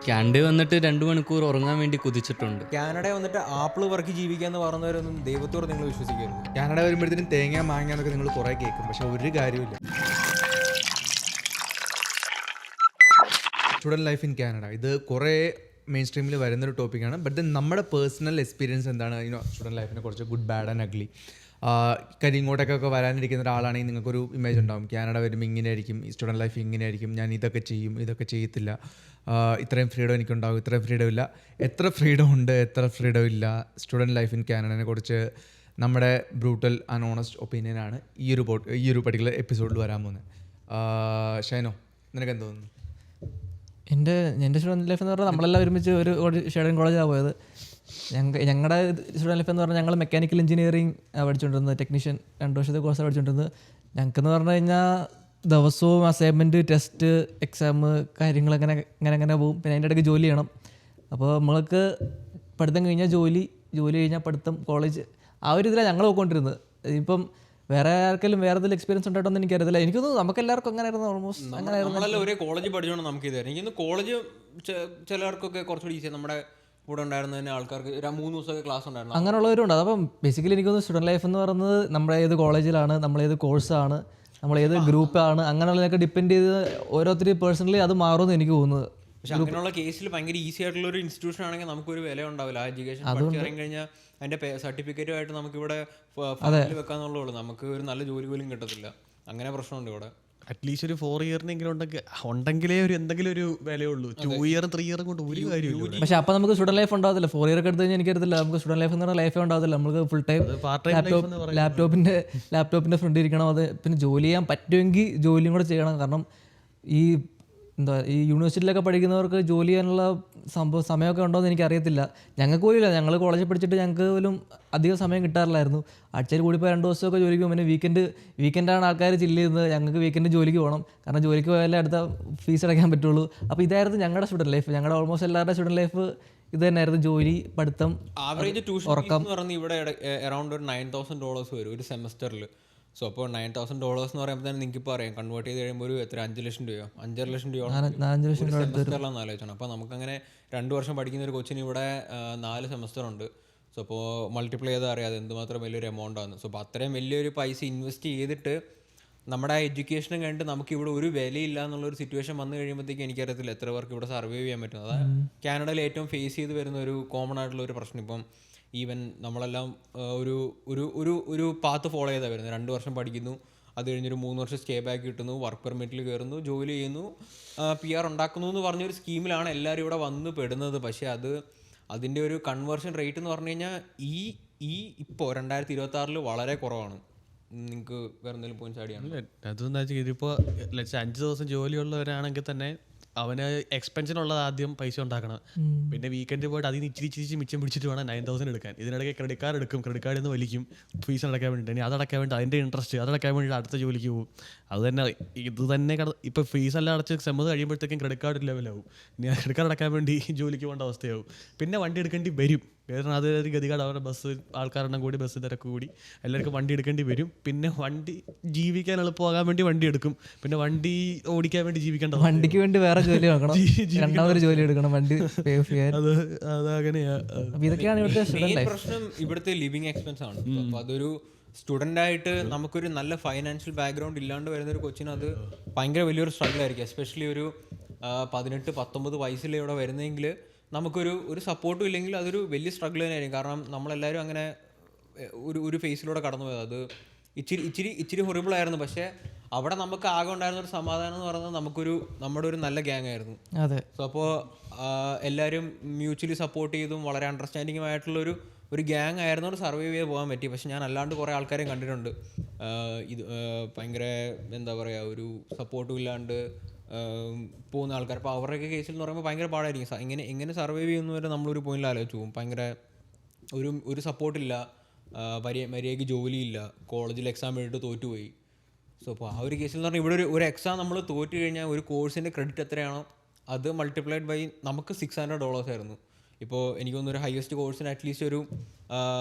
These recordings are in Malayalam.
കാനഡ വന്നിട്ട് 2 മണിക്കൂർ ഉറങ്ങാൻ വേണ്ടി കുതിച്ചിട്ടുണ്ട്. കാനഡ വന്നിട്ട് ആപ്പിൾ പറക്കി ജീവിക്കാന്ന് പറയുന്നവരൊന്നും ദൈവത്തോട് നിങ്ങൾ വിശ്വസിക്കരുത്. കാനഡ വരുമ്പോഴത്തേനും തേങ്ങ മാങ്ങ എന്നൊക്കെ നിങ്ങൾ കുറേ കേൾക്കും, പക്ഷെ ഒരു കാര്യമില്ല. സ്റ്റുഡൻറ് ലൈഫ് ഇൻ കാനഡ ഇത് കുറേ മെയിൻ സ്ട്രീമിൽ വരുന്നൊരു ടോപ്പിക്കാണ്. ബട്ട് ദെൻ നമ്മുടെ പേഴ്സണൽ എക്സ്പീരിയൻസ് എന്താണ് സ്റ്റുഡൻറ് ലൈഫിനെ കുറച്ച് ഗുഡ് ബാഡ് ആൻഡ് അഗ്ലി. കാര്യം ഇങ്ങോട്ടേക്കൊക്കെ വരാനിരിക്കുന്ന ഒരാളാണെങ്കിൽ നിങ്ങൾക്കൊരു ഇമേജ് ഉണ്ടാവും, കാനഡ വരുമ്പോൾ ഇങ്ങനെ ആയിരിക്കും, ഈ സ്റ്റുഡൻറ് ലൈഫ് ഇങ്ങനെ ആയിരിക്കും, ഞാൻ ഇതൊക്കെ ചെയ്യും ഇതൊക്കെ ചെയ്യത്തില്ല, ഇത്രയും ഫ്രീഡം എനിക്കുണ്ടാവും, ഇത്രയും ഫ്രീഡം ഇല്ല. എത്ര ഫ്രീഡം ഉണ്ട്, എത്ര ഫ്രീഡം ഇല്ല, സ്റ്റുഡൻറ് ലൈഫ് ഇൻ കാനഡയെ കുറിച്ച് നമ്മുടെ ബ്രൂട്ടൽ ആൻഡ് ഓണസ്റ്റ് ഒപ്പീനിയനാണ് ഈ ഒരു പർട്ടിക്കുലർ എപ്പിസോഡിൽ വരാൻ പോകുന്നത്. ഷൈനോ, നിനക്ക് എന്ത് തോന്നുന്നു? എൻ്റെ സ്റ്റുഡൻറ്റ് ലൈഫ് എന്ന് പറഞ്ഞാൽ നമ്മളെല്ലാം ഒരുമിച്ച് ഒരു ഷെയറിംഗ് കോളേജിലാണ് പോയത്. ഞങ്ങളുടെ സ്റ്റുഡൻറ്റ് ലൈഫ് എന്ന് പറഞ്ഞാൽ ഞങ്ങൾ മെക്കാനിക്കൽ എഞ്ചിനീയറിംഗ് പഠിച്ചുകൊണ്ടിരുന്നത്, ടെക്നീഷ്യൻ 2 വർഷത്തെ കോഴ്സാണ് പഠിച്ചുകൊണ്ടിരുന്നത്. ഞങ്ങൾക്കെന്ന് പറഞ്ഞു കഴിഞ്ഞാൽ ദിവസവും അസൈൻമെൻറ്റ്, ടെസ്റ്റ്, എക്സാം കാര്യങ്ങൾ അങ്ങനെ പോകും. പിന്നെ അതിൻ്റെ ഇടയ്ക്ക് ജോലി ചെയ്യണം. അപ്പോൾ നമ്മൾക്ക് പഠിത്തം കഴിഞ്ഞാൽ ജോലി കഴിഞ്ഞാൽ പഠിത്തം, കോളേജ്, ആ ഒരു ഇതിലാണ് ഞങ്ങൾ പോയിക്കൊണ്ടിരുന്നത്. ഇപ്പം വേറെ ആർക്കെങ്കിലും വേറെ എന്തെങ്കിലും എക്സ്പീരിയൻസ് ഉണ്ടായിട്ടൊന്നും എനിക്കറിയത്തില്ല. എനിക്കൊന്നും നമുക്ക് എല്ലാവർക്കും അങ്ങനെ ആയിരുന്നു, ഓൾമോസ്റ്റ് അങ്ങനെ ആയിരുന്നു. നമ്മളെല്ലാം ഒരേ കോളേജ് പഠിച്ചോണ്ട് നമുക്ക് ഇതായിരുന്നു. എനിക്കൊന്ന് കോളേജ് ചിലർക്കൊക്കെ കുറച്ചുകൂടി ഈസിയാണ്. നമ്മുടെ കൂടെ ഉണ്ടായിരുന്നതിന് ആൾക്കാർക്ക് 3 ദിവസമൊക്കെ ക്ലാസ് ഉണ്ടായിരുന്നു, അങ്ങനെയുള്ളവരും ഉണ്ട്. അപ്പം ബേസിക്കലി എനിക്കൊന്ന് സ്റ്റുഡൻറ്റ് ലൈഫ് എന്ന് പറയുന്നത് നമ്മുടെ ഏത് കോളേജിലാണ്, നമ്മളേത് കോഴ്സാണ്, നമ്മളേത് ഗ്രൂപ്പാണ്, അങ്ങനെയുള്ളതൊക്കെ ഡിപ്പെൻഡ് ചെയ്ത് ഓരോരുത്തർ പേഴ്സണലി അത് മാറുമെന്ന് എനിക്ക് തോന്നുന്നത്. പക്ഷെ അങ്ങനെയുള്ള കേസിൽ ഭയങ്കര ഈസി ആയിട്ടുള്ള ഒരു ഇൻസ്റ്റിറ്റ്യൂഷൻ ആണെങ്കിൽ നമുക്കൊരു വില ഉണ്ടാവില്ല. ആ എഡ്യൂക്കേഷൻ പഠിച്ചു ഇറങ്ങി കഴിഞ്ഞാൽ അതിന്റെ സർട്ടിഫിക്കറ്റുമായിട്ട് നമുക്കിവിടെ വെക്കാന്നുള്ളൂ, നമുക്ക് ഒരു നല്ല ജോലി പോലും കിട്ടത്തില്ല. അങ്ങനെ പ്രശ്നമുണ്ട് ഇവിടെ. അറ്റ്ലീസ്റ്റ് ഒരു 4 ഇയറിനെങ്കിലും ഉണ്ടെങ്കിലേ ഒരു എന്തെങ്കിലും ഒരു വിലയുള്ളൂ. 2 ഇയറും 3 ഇയറും കൊണ്ട് ഒരു കാര്യമില്ല. പക്ഷെ അപ്പം നമുക്ക് സ്റ്റുഡൻറ്റ് ലൈഫ് ഉണ്ടാവത്തില്ല. 4 ഇയർ ഒക്കെ എടുത്ത് കഴിഞ്ഞാൽ എനിക്കറിയത്തില്ല, നമുക്ക് സ്റ്റുഡൻറ്റ് ലൈഫ് എന്ന് പറഞ്ഞാൽ ലൈഫേ ഉണ്ടാവത്തില്ല. നമുക്ക് ഫുൾ ടൈം ലാപ്ടോപ്പിൻ്റെ ഫ്രണ്ട് ഇരിക്കണം. അത് പിന്നെ ജോലി ചെയ്യാൻ പറ്റുമെങ്കിൽ ജോലിയും കൂടെ ചെയ്യണം. കാരണം ഈ യൂണിവേഴ്സിറ്റിയിലൊക്കെ പഠിക്കുന്നവർക്ക് ജോലി ചെയ്യാനുള്ള സമയമൊക്കെ ഉണ്ടോ എന്ന് എനിക്കറിയത്തില്ല. ഞങ്ങൾക്ക് പോലും ഇല്ല. ഞങ്ങൾ കോളേജിൽ പഠിച്ചിട്ട് ഞങ്ങൾക്ക് പോലും അധികം സമയം കിട്ടാറില്ലായിരുന്നു. ആഴ്ചയിൽ കൂടിപ്പോൾ 2 ദിവസമൊക്കെ ജോലിക്ക് പോകും. പിന്നെ വീക്കെൻഡാണ് ആൾക്കാർ ചില്ല് ചെയ്യുന്നത്. ഞങ്ങൾക്ക് വീക്കെൻഡ് ജോലിക്ക് പോകണം. കാരണം ജോലിക്ക് പോയാലേ അടുത്ത ഫീസ് അടയ്ക്കാൻ പറ്റുള്ളൂ. അപ്പോൾ ഇതായിരുന്നു ഞങ്ങളുടെ സ്റ്റുഡൻറ്റ് ലൈഫ്. ഞങ്ങളുടെ ഓൾമോസ്റ്റ് എല്ലാവരുടെ സ്റ്റുഡൻറ്റ് ലൈഫ് ഇത് തന്നെയായിരുന്നു. ജോലി, പഠിത്തം, ആവറേജ് ട്യൂഷൻ ഫീസ് എന്ന് പറയുന്നത് ഇവിടെ അറൗണ്ട് ഒരു $9,000 വരും ഒരു സെമസ്റ്ററിൽ. സോ അപ്പോൾ $9,000 എന്ന് പറയുമ്പോൾ തന്നെ നിങ്ങൾക്ക് ഇപ്പോൾ അറിയാം, കൺവേർട്ട് ചെയ്ത് കഴിയുമ്പോൾ ഒരു 5 ലക്ഷം രൂപയോ 5.5 ലക്ഷം രൂപയോ സെമസ്റ്ററിലാണ് ആലോചിക്കണം. അപ്പോൾ നമുക്കങ്ങനെ 2 വർഷം പഠിക്കുന്ന ഒരു കൊച്ചിന് ഇവിടെ 4 സെമസ്റ്റർ ഉണ്ട്. സോ അപ്പോൾ മൾട്ടിപ്ലൈ ചെയ്താൽ അറിയാതെ എന്തുമാത്രം വലിയൊരു എമൗണ്ട് ആണ്. സോ അപ്പോൾ അത്രയും വലിയൊരു പൈസ ഇൻവെസ്റ്റ് ചെയ്തിട്ട് നമ്മുടെ ആ എഡ്യൂക്കേഷനും കഴിഞ്ഞിട്ട് നമുക്കിവിടെ ഒരു വിലയില്ല എന്നുള്ളൊരു സിറ്റുവേഷൻ വന്നു കഴിയുമ്പോഴത്തേക്ക് എനിക്കറിയത്തില്ല എത്ര പേർക്ക് ഇവിടെ സർവൈവ് ചെയ്യാൻ പറ്റും. അതാണ് കാനഡയിൽ ഏറ്റവും ഫേസ് ചെയ്ത് വരുന്ന ഒരു കോമൺ ആയിട്ടുള്ള ഒരു പ്രശ്നം. ഇപ്പം ഈവൻ നമ്മളെല്ലാം ഒരു പാത്ത് ഫോളോ ചെയ്താണ് വരുന്നത്. 2 വർഷം പഠിക്കുന്നു, അത് കഴിഞ്ഞൊരു 3 വർഷം സ്റ്റേ ബാക്ക് കിട്ടുന്നു, വർക്ക് പെർമിറ്റിൽ കയറുന്നു, ജോലി ചെയ്യുന്നു, PR ഉണ്ടാക്കുന്നു എന്ന് പറഞ്ഞൊരു സ്കീമിലാണ് എല്ലാവരും ഇവിടെ വന്ന് പെടുന്നത്. പക്ഷേ അതിൻ്റെ ഒരു കൺവേർഷൻ റേറ്റ് എന്ന് പറഞ്ഞു കഴിഞ്ഞാൽ ഇപ്പോൾ 2026 വളരെ കുറവാണ്. നിങ്ങൾക്ക് വേറെ എന്തെങ്കിലും പോയിന്റ്സ് ആഡ് ചെയ്യണം? അതെന്താ വെച്ചാൽ ഇതിപ്പോൾ 5 ദിവസം ജോലിയുള്ളവരാണെങ്കിൽ തന്നെ അവന് എക്സ്പെൻഷനുള്ളത് ആദ്യം പൈസ ഉണ്ടാക്കണം. പിന്നെ വീക്കെൻഡ് പോയിട്ട് അതിന് ഇച്ചിരി മിച്ചം പിടിച്ചിട്ട് വേണം 9,000 എടുക്കാൻ. ഇതിനിടയ്ക്ക് ക്രെഡിറ്റ് കാർഡ് എടുക്കും, ക്രെഡിറ്റ് കാർഡിൽ നിന്ന് വലിക്കും ഫീസ് അടയ്ക്കാൻ വേണ്ടിയിട്ട്. ഇനി അതടയ്ക്കാൻ വേണ്ടി അതിൻ്റെ ഇൻട്രസ്റ്റ് അതടയ്ക്കാൻ വേണ്ടിയിട്ട് അടുത്ത ജോലിക്ക് പോകും. ഇത് തന്നെ ഇപ്പോൾ ഫീസെല്ലാം അടച്ച് സെമ്മത് കഴിയുമ്പോഴത്തേക്കും ക്രെഡിറ്റ് കാർഡ് ലെവലാവും. ഇനി ആ ക്രെഡിറ്റ് കാർഡ് അടയ്ക്കാൻ വേണ്ടി ജോലിക്ക് പോകേണ്ട അവസ്ഥയാവും. പിന്നെ വണ്ടി എടുക്കേണ്ടി വരും. കാരണം അത് ഗതികാട് അവരുടെ ബസ് ആൾക്കാരെണ്ണം കൂടി, ബസ് തിരക്ക് കൂടി എല്ലാവർക്കും വണ്ടി എടുക്കേണ്ടി വരും. പിന്നെ വണ്ടി ജീവിക്കാൻ എളുപ്പമാകാൻ വേണ്ടി വണ്ടി എടുക്കും. പിന്നെ വണ്ടി ഓടിക്കാൻ വേണ്ടി ജീവിക്കേണ്ട, വണ്ടിക്ക് വേണ്ടി വേറെ ജോലി നോക്കണം, രണ്ടാമതൊരു ജോലി എടുക്കണം, വണ്ടി അതങ്ങനെയാ. ഇതൊക്കെയാണ് ഇവിടുത്തെ പ്രശ്നം. ഇവിടുത്തെ ലിവിങ് എക്സ്പെൻസ് ആണ്. അപ്പോൾ അതൊരു സ്റ്റുഡൻ്റ് ആയിട്ട് നമുക്കൊരു നല്ല ഫൈനാൻഷ്യൽ ബാക്ക്ഗ്രൗണ്ട് ഇല്ലാണ്ട് വരുന്നൊരു കൊച്ചിന് അത് ഭയങ്കര വലിയൊരു സ്ട്രഗിൾ ആയിരിക്കും. എസ്പെഷ്യലി ഒരു 18-19 വയസ്സിൽ ഇവിടെ വരുന്നതെങ്കിൽ നമുക്കൊരു സപ്പോർട്ടും ഇല്ലെങ്കിൽ അതൊരു വലിയ സ്ട്രഗിൾ തന്നെയായിരിക്കും. കാരണം നമ്മളെല്ലാവരും അങ്ങനെ ഒരു ഫേസിലൂടെ കടന്നു പോയത്. അത് ഇച്ചിരി ഹൊറിബിൾ ആയിരുന്നു. പക്ഷേ അവിടെ നമുക്ക് ആകെ ഉണ്ടായിരുന്ന ഒരു സമാധാനം എന്ന് പറയുന്നത് നമ്മുടെ ഒരു നല്ല ഗ്യാങ് ആയിരുന്നു. സോ അപ്പോൾ എല്ലാവരും മ്യൂച്വലി സപ്പോർട്ട് ചെയ്തും വളരെ അണ്ടർസ്റ്റാൻഡിങ്ങും ആയിട്ടുള്ളൊരു ഗ്യാങ് ആയിരുന്നോണ്ട് സർവൈവ് ചെയ്ത് പോകാൻ പറ്റി. പക്ഷെ ഞാൻ അല്ലാണ്ട് കുറേ ആൾക്കാരെയും കണ്ടിട്ടുണ്ട് ഇത് ഭയങ്കര എന്താ പറയുക, ഒരു സപ്പോർട്ടും ഇല്ലാണ്ട് പോകുന്ന ആൾക്കാർ. അപ്പോൾ അവരുടെയൊക്കെ കേസിൽ എന്ന് പറയുമ്പോൾ ഭയങ്കര പാടായിരിക്കും. എങ്ങനെ സർവൈവ് ചെയ്യുന്ന വരെ നമ്മളൊരു പോയിന്റിൽ ആലോചിച്ച് പോകും. ഭയങ്കര ഒരു സപ്പോർട്ടില്ല, മര്യാദയ്ക്ക് ജോലിയില്ല, കോളേജിൽ എക്സാം എഴുതിയിട്ട് തോറ്റുപോയി. സോ അപ്പോൾ ആ ഒരു കേസിൽ എന്ന് പറഞ്ഞാൽ ഇവിടെ ഒരു എക്സാം നമ്മൾ തോറ്റു കഴിഞ്ഞാൽ ഒരു കോഴ്സിൻ്റെ ക്രെഡിറ്റ് എത്രയാണോ അത് മൾട്ടിപ്ലൈഡ് ബൈ നമുക്ക് $600 ആയിരുന്നു. ഇപ്പോൾ എനിക്ക് തോന്നുന്നു ഒരു ഹയസ്റ്റ് കോഴ്സിന് അറ്റ്ലീസ്റ്റ് ഒരു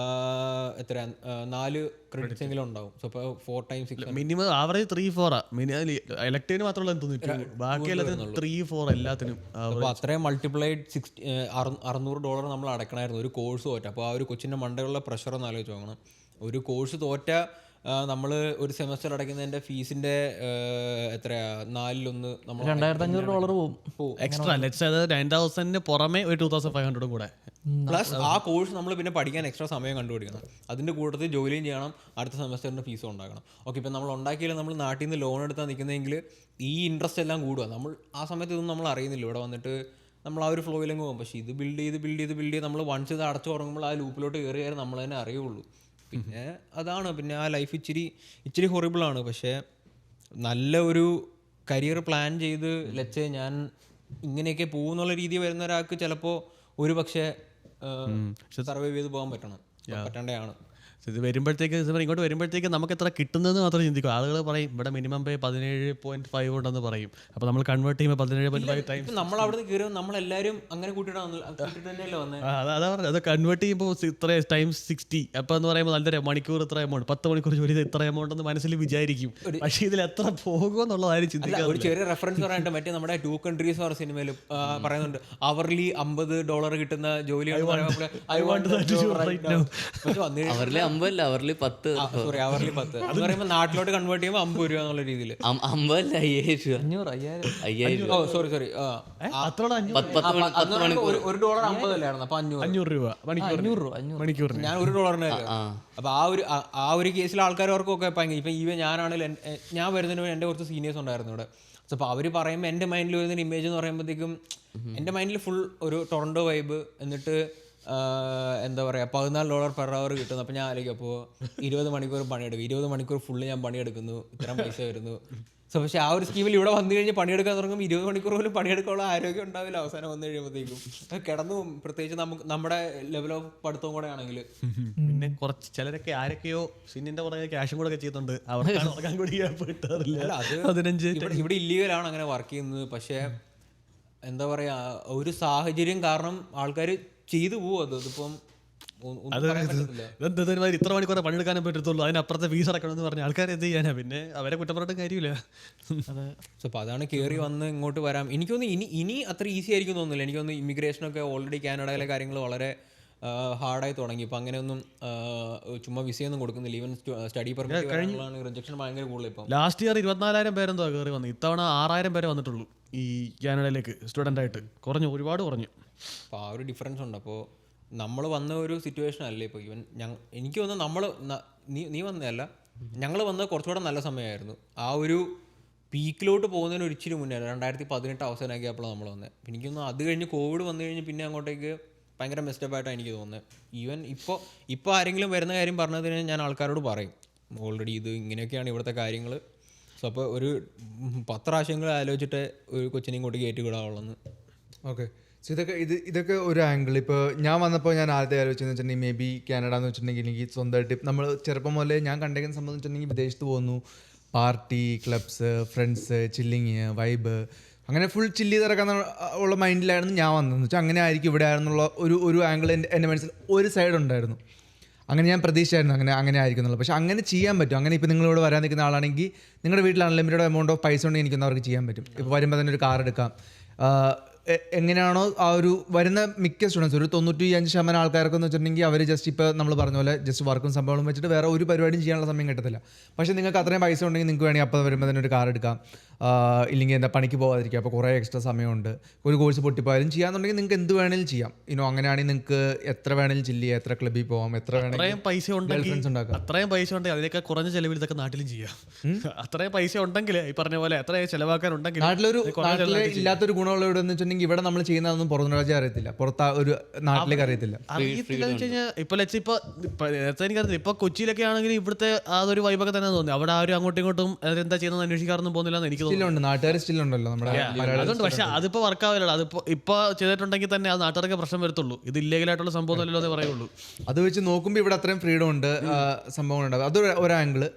എത്ര 4 ക്രെഡിറ്റ്സ് എങ്കിലും ഉണ്ടാവും. സോ ഇപ്പോൾ 4 times 6 മിനിമം ആവറേജ് 3-4 ഇലക്ടീവിന് മാത്രമല്ല തോന്നുന്നു, ബാക്കി എല്ലാത്തിനും 3-4 എല്ലാത്തിനും. അപ്പോൾ അത്രയും മൾട്ടിപ്ലൈഡ് $600 നമ്മൾ അടക്കണമായിരുന്നു ഒരു കോഴ്സ് തോറ്റ. അപ്പോൾ ആ ഒരു കൊച്ചിൻ്റെ മണ്ടയുള്ള പ്രഷർ ഒന്ന് ആലോചിച്ച് നോക്കണം. ഒരു കോഴ്സ് തോറ്റ നമ്മൾ ഒരു സെമസ്റ്റർ അടയ്ക്കുന്നതിൻ്റെ ഫീസിൻ്റെ എത്രയാ 4/1 നമ്മൾ $2,500 പോവും എക്സ്ട്രാ. ലെറ്റ്സ് അത് 9,000 പുറമെ ഒരു 2,500 കൂടെ. പ്ലസ് ആ കോഴ്സ് നമ്മൾ പിന്നെ പഠിക്കാൻ എക്സ്ട്രാ സമയം കണ്ടുപിടിക്കണം. അതിൻ്റെ കൂട്ടത്തിൽ ജോലിയും ചെയ്യണം, അടുത്ത സെമസ്റ്ററിൻ്റെ ഫീസും ഉണ്ടാക്കണം. ഓക്കെ, ഇപ്പം നമ്മൾ ഉണ്ടാക്കിയാലും നമ്മൾ നാട്ടിൽ നിന്ന് ലോൺ എടുത്താൽ നിൽക്കുന്നതെങ്കിൽ ഈ ഇൻട്രസ്റ്റ് എല്ലാം കൂടുക. നമ്മൾ ആ സമയത്ത് ഇതൊന്നും നമ്മൾ അറിയുന്നില്ല. ഇവിടെ വന്നിട്ട് നമ്മൾ ആ ഒരു ഫ്ലോയിലങ്ങ് പോകും. പക്ഷേ ഇത് ബിൽഡ് ചെയ്ത് നമ്മൾ വൺസ് ഇത് അടച്ചു തുടങ്ങുമ്പോൾ ആ ലൂപ്പിലോട്ട് കയറി നമ്മൾ തന്നെ അറിയുള്ളൂ. പിന്നെ അതാണ്, പിന്നെ ആ ലൈഫ് ഇച്ചിരി ഹൊറിബിളാണ്. പക്ഷേ നല്ല ഒരു കരിയർ പ്ലാൻ ചെയ്ത് ലെറ്റ്സ് ഞാൻ ഇങ്ങനെയൊക്കെ പോകുന്നുള്ള രീതി വരുന്ന ഒരാൾക്ക് ചിലപ്പോൾ ഒരു പക്ഷേ സർവൈവ് ചെയ്ത് പോകാൻ പറ്റേണ്ടതാണ്. ഇത് വരുമ്പോഴത്തേക്ക് ഇങ്ങോട്ട് വരുമ്പോഴത്തേക്ക് നമുക്ക് എത്ര കിട്ടുന്നതെന്ന് മാത്രം ചിന്തിക്കും. ആളുകൾ പറയും ഇവിടെ മിനിമം പേ 17.5 ഉണ്ടെന്ന് പറയും. അപ്പോൾ നമ്മൾ കൺവേർട്ട് ചെയ്യുമ്പോൾ 17.5 ടൈംസ് നമ്മൾ അവിടെ നിന്ന് കയറും. നമ്മളെല്ലാവരും അങ്ങനെ കൂട്ടിയിട്ടല്ലേ വന്നത്. അതാ പറഞ്ഞത്. അത് കൺവേർട്ട് ചെയ്യുമ്പോൾ ഇത്ര ടൈംസ് 60. അപ്പോൾ എന്ന് പറയുമ്പോൾ നല്ലൊരു മണിക്കൂർ ഇത്ര എമൗണ്ട്, 10 മണിക്കൂർ ജോലി ചെയ്ത് ഇത്ര എമൗണ്ട് എന്ന് മനസ്സിൽ വിചാരിക്കും. പക്ഷേ ഇതിൽ എത്ര പോകുമെന്നുള്ളതാരും ചിന്തിക്കുക. ഒരു ചെറിയ റെഫറൻസ് പറയാനായിട്ട് മറ്റേ നമ്മുടെ 2 countries പറഞ്ഞ സിനിമയിൽ പറയുന്നുണ്ട് അവർലി $50 കിട്ടുന്ന ജോലിയാണ് അവരിൽ 10 അവർലി 10 എന്ന് പറയുമ്പോൾ നാട്ടിലോട്ട് കൺവേർട്ട് ചെയ്യുമ്പോൾ $50 എന്നുള്ള രീതിയിൽ. 50 അല്ല 5,000 സോറി $1 $50 അല്ലായിരുന്നു. അപ്പൊ 500 രൂപ മണിക്കൂറിന്. ഞാൻ $1 അപ്പൊ ആ ഒരു കേസിലെ ആൾക്കാർക്കൊക്കെ ഭയങ്കര. ഇപ്പം ഈവൻ ഞാനാണെങ്കിലും ഞാൻ വരുന്നതിന് എൻ്റെ കുറച്ച് സീനിയേഴ്സ് ഉണ്ടായിരുന്നു ഇവിടെ. സോ അപ്പോൾ അവർ പറയുമ്പോൾ എൻ്റെ മൈൻഡിൽ വരുന്നൊരു ഇമേജ് എന്ന് പറയുമ്പോഴത്തേക്കും എൻ്റെ മൈൻഡിൽ ഫുൾ ഒരു ടൊറൻഡോ വൈബ്. എന്നിട്ട് എന്താ പറയുക $14 per hour കിട്ടുന്നു. അപ്പോൾ ഞാൻ ആലോചിക്കും അപ്പോൾ 20 മണിക്കൂർ പണിയെടുക്കും, 20 മണിക്കൂർ ഫുള്ള് ഞാൻ പണിയെടുക്കുന്നു, ഇത്രയും പൈസ വരുന്നു. സോ പക്ഷേ ആ ഒരു സ്കീമിൽ ഇവിടെ വന്നു കഴിഞ്ഞ് പണിയെടുക്കാൻ തുടങ്ങും 20 മണിക്കൂർ പോലും പണിയെടുക്കാനുള്ള ആരോഗ്യം ഉണ്ടാവില്ല അവസാനം വന്നു കഴിയുമ്പോഴത്തേക്കും. കിടന്നു, പ്രത്യേകിച്ച് നമ്മുടെ ലെവൽ ഓഫ് പഠിത്തവും കൂടെ ആണെങ്കിൽ. പിന്നെ കുറച്ച് ചിലരൊക്കെ ആരൊക്കെയോ സിന്നിന്റെ പുറകെ ക്യാഷും കൂടെ ഒക്കെ ചെയ്യുന്നുണ്ട്. അവർക്കാണ് ഉറങ്ങാൻ കൂടി കിട്ടാറില്ല. ഇവിടെ ഇല്ലീഗലാണ് അങ്ങനെ വർക്ക് ചെയ്യുന്നത്. പക്ഷേ എന്താ പറയുക, ഒരു സാഹചര്യം കാരണം ആൾക്കാർ ചെയ്തു പോകും. അതിപ്പം ഇത്ര മണിക്കൂറെ പണിയെടുക്കാനും പറ്റത്തുള്ളൂ, അതിനപ്പുറത്തെ ഫീസ് അടക്കണമെന്ന് പറഞ്ഞ ആൾക്കാർ എന്ത് ചെയ്യാനാ? പിന്നെ അവരെ കുറ്റപ്പെട്ടിട്ടും കാര്യമില്ല. സോ അപ്പോൾ അതാണ് കയറി വന്ന് ഇങ്ങോട്ട് വരാം. എനിക്കൊന്ന് ഇനി അത്ര ഈസി ആയിരിക്കും തോന്നുന്നില്ല. എനിക്കൊന്ന് ഇമിഗ്രേഷനൊക്കെ ഓൾറെഡി കാനഡയിലെ കാര്യങ്ങൾ വളരെ ഹാർഡായി തുടങ്ങി. ഇപ്പം അങ്ങനെയൊന്നും ചുമ്മാ വിസയൊന്നും കൊടുക്കുന്നില്ല. ഈവൻ സ്റ്റഡി പെർമിറ്റ് റിജക്ഷൻ ഭയങ്കര കൂടുതൽ. ഇപ്പം ലാസ്റ്റ് ഇയർ 24,000 പേരെന്തോ കയറി വന്നു. ഇത്തവണ 6,000 പേരെ വന്നിട്ടുള്ളൂ ഈ കാനഡയിലേക്ക് സ്റ്റുഡൻ്റ് ആയിട്ട്. ഒരുപാട് കുറഞ്ഞു. അപ്പോൾ ആ ഒരു ഡിഫറൻസ് ഉണ്ട്. അപ്പോൾ നമ്മൾ വന്ന ഒരു സിറ്റുവേഷൻ അല്ലേ ഇപ്പോൾ. ഈവൻ എനിക്ക് തോന്നുന്നു നമ്മൾ നീ വന്നതല്ല, ഞങ്ങൾ വന്നത് കുറച്ചുകൂടെ നല്ല സമയമായിരുന്നു. ആ ഒരു പീക്കിലോട്ട് പോകുന്നതിന് ഒരു ഇച്ചിരി മുന്നേ 2018 അവസാനമാക്കിയപ്പോഴാണ് നമ്മൾ വന്നത്. എനിക്ക് തോന്നുന്നു അത് കഴിഞ്ഞ് കോവിഡ് വന്നു കഴിഞ്ഞ് പിന്നെ അങ്ങോട്ടേക്ക് ഭയങ്കര മെസ്റ്റപ്പായിട്ടാണ് എനിക്ക് തോന്നുന്നത്. ഈവൻ ഇപ്പോൾ ആരെങ്കിലും വരുന്ന കാര്യം പറഞ്ഞതിന് ഞാൻ ആൾക്കാരോട് പറയും ഓൾറെഡി ഇത് ഇങ്ങനെയൊക്കെയാണ് ഇവിടുത്തെ കാര്യങ്ങൾ. സോ അപ്പോൾ ഒരു 10 പ്രാവശ്യങ്ങൾ ആലോചിച്ചിട്ട് ഒരു കൊച്ചിനെ ഇങ്ങോട്ട് കയറ്റി വിടാവുള്ളൂ. ഓക്കെ, സോ ഇതൊക്കെ ഒരു ആംഗിൾ. ഇപ്പോൾ ഞാൻ വന്നപ്പോൾ ഞാൻ ആദ്യം ആലോചിച്ചെന്ന് വെച്ചിട്ടുണ്ടെങ്കിൽ മേ ബി കാനഡ എന്ന് വെച്ചിട്ടുണ്ടെങ്കിൽ എനിക്ക് സ്വന്തമായിട്ട് നമ്മൾ ചെറുപ്പം മുതലേ ഞാൻ കണ്ടേക്കുന്ന സംബന്ധിച്ച് വെച്ചിട്ടുണ്ടെങ്കിൽ വിദേശത്ത് പോകുന്നു, party, clubs, friends, chilling, vibe, അങ്ങനെ ഫുൾ ചില്ല് ചെയ്തിറക്കാൻ ഉള്ള മൈൻഡിലായിരുന്നു ഞാൻ വന്നതെന്ന് വെച്ചാൽ അങ്ങനെ ആയിരിക്കും ഇവിടെ ആയിരുന്നുള്ള ഒരു ആംഗിൾ എൻ്റെ മനസ്സിൽ ഒരു സൈഡ് ഉണ്ടായിരുന്നു. അങ്ങനെ ഞാൻ പ്രതീക്ഷിച്ചായിരുന്നു അങ്ങനെ ആയിരിക്കും എന്നുള്ളത്. പക്ഷേ അങ്ങനെ ചെയ്യാൻ പറ്റും. അങ്ങനെ ഇപ്പോൾ നിങ്ങളിവിടെ വരാൻ നിൽക്കുന്ന ആളാണെങ്കിൽ നിങ്ങളുടെ വീട്ടിൽ അൺലിമിറ്റഡ് എമൗണ്ട് ഓഫ് പൈസ കൊണ്ട് എനിക്കൊന്നും ചെയ്യാൻ പറ്റും. ഇപ്പോൾ വരുമ്പോൾ തന്നെ ഒരു കാർ എടുക്കാം. എങ്ങനെയാണോ ആ ഒരു വരുന്ന മിക്ക സ്റ്റുഡൻസ് ഒരു 95% ആൾക്കാർക്കെന്ന് വെച്ചിട്ടുണ്ടെങ്കിൽ അവർ ജസ്റ്റ് ഇപ്പോൾ നമ്മൾ പറഞ്ഞ പോലെ ജസ്റ്റ് വർക്കും സംഭവങ്ങളും വെച്ചിട്ട് വേറെ ഒരു പരിപാടിയും ചെയ്യാനുള്ള സമയം കിട്ടത്തില്ല. പക്ഷേ നിങ്ങൾക്ക് അത്രയും പൈസ ഉണ്ടെങ്കിൽ നിങ്ങൾക്ക് വേണമെങ്കിൽ അപ്പോൾ വരുമ്പോൾ തന്നെ ഒരു കാർ എടുക്കാം, ഇല്ലെങ്കിൽ എന്താ പണിക്ക് പോകാതിരിക്കുക. അപ്പോൾ കുറേ എക്സ്ട്രാ സമയമുണ്ട്. ഒരു കോഴ്സ് പൊട്ടിപ്പോയാലും ചെയ്യാന്നുണ്ടെങ്കിൽ നിങ്ങൾക്ക് എന്ത് വേണമെങ്കിലും ചെയ്യാം. അങ്ങനെയാണെങ്കിൽ നിങ്ങൾക്ക് എത്ര വേണമെങ്കിലും ചില്ല് ചെയ്യാം, എത്ര ക്ലബ്ബിൽ പോകാം, എത്ര വേണമെങ്കിലും പൈസ ഉണ്ടാക്കാം. അത്രയും പൈസ ഉണ്ടെങ്കിൽ അതിനൊക്കെ കുറഞ്ഞ ചെലവിൽ ഇതൊക്കെ നാട്ടിലും ചെയ്യാം. അത്രയും പൈസ ഉണ്ടെങ്കിൽ ഈ പറഞ്ഞ പോലെ എത്രയും ചെലവാക്കാനുണ്ടെങ്കിൽ നാട്ടിലെ ഇല്ലാത്തൊരു ഗുണമുള്ള ഇവിടെ എന്ന് വെച്ചിട്ടുണ്ടെങ്കിൽ ഇവിടെ നമ്മൾ ചെയ്യുന്നതൊന്നും പുറം രാജ്യം അറിയത്തില്ല, പുറത്ത് ഒരു നാട്ടിലേക്ക് അറിയത്തില്ല. ഇപ്പൊ കൊച്ചിയിലൊക്കെ ആണെങ്കിൽ ഇവിടുത്തെ അതൊരു വൈബൊക്കെ തന്നെ തോന്നി. അവിടെ ആരും അങ്ങോട്ടും ഇങ്ങോട്ടും എന്താ ചെയ്യുന്നത് അന്വേഷിക്കാറൊന്നും പോകുന്നില്ല എന്ന് എനിക്ക് തോന്നുന്നു. നാട്ടുകാർ സ്റ്റില്ലുണ്ടല്ലോ നമ്മുടെ. അതുകൊണ്ട് പക്ഷെ അതിപ്പോ വർക്കാവില്ല. അതിപ്പോ ഇപ്പൊ ചെയ്തിട്ടുണ്ടെങ്കിൽ തന്നെ അത് നാട്ടുകാർക്ക് പ്രശ്നം വരത്തുള്ളൂ. ഇത് ഇല്ലീഗലായിട്ടുള്ള സംഭവം അല്ലല്ലോ എന്ന് പറയുള്ളൂ. അത് വെച്ച് നോക്കുമ്പോൾ ഇവിടെ അത്രയും ഫ്രീഡം ഉണ്ട്, സംഭവങ്ങളുണ്ട്. അതൊരു ആംഗിള്.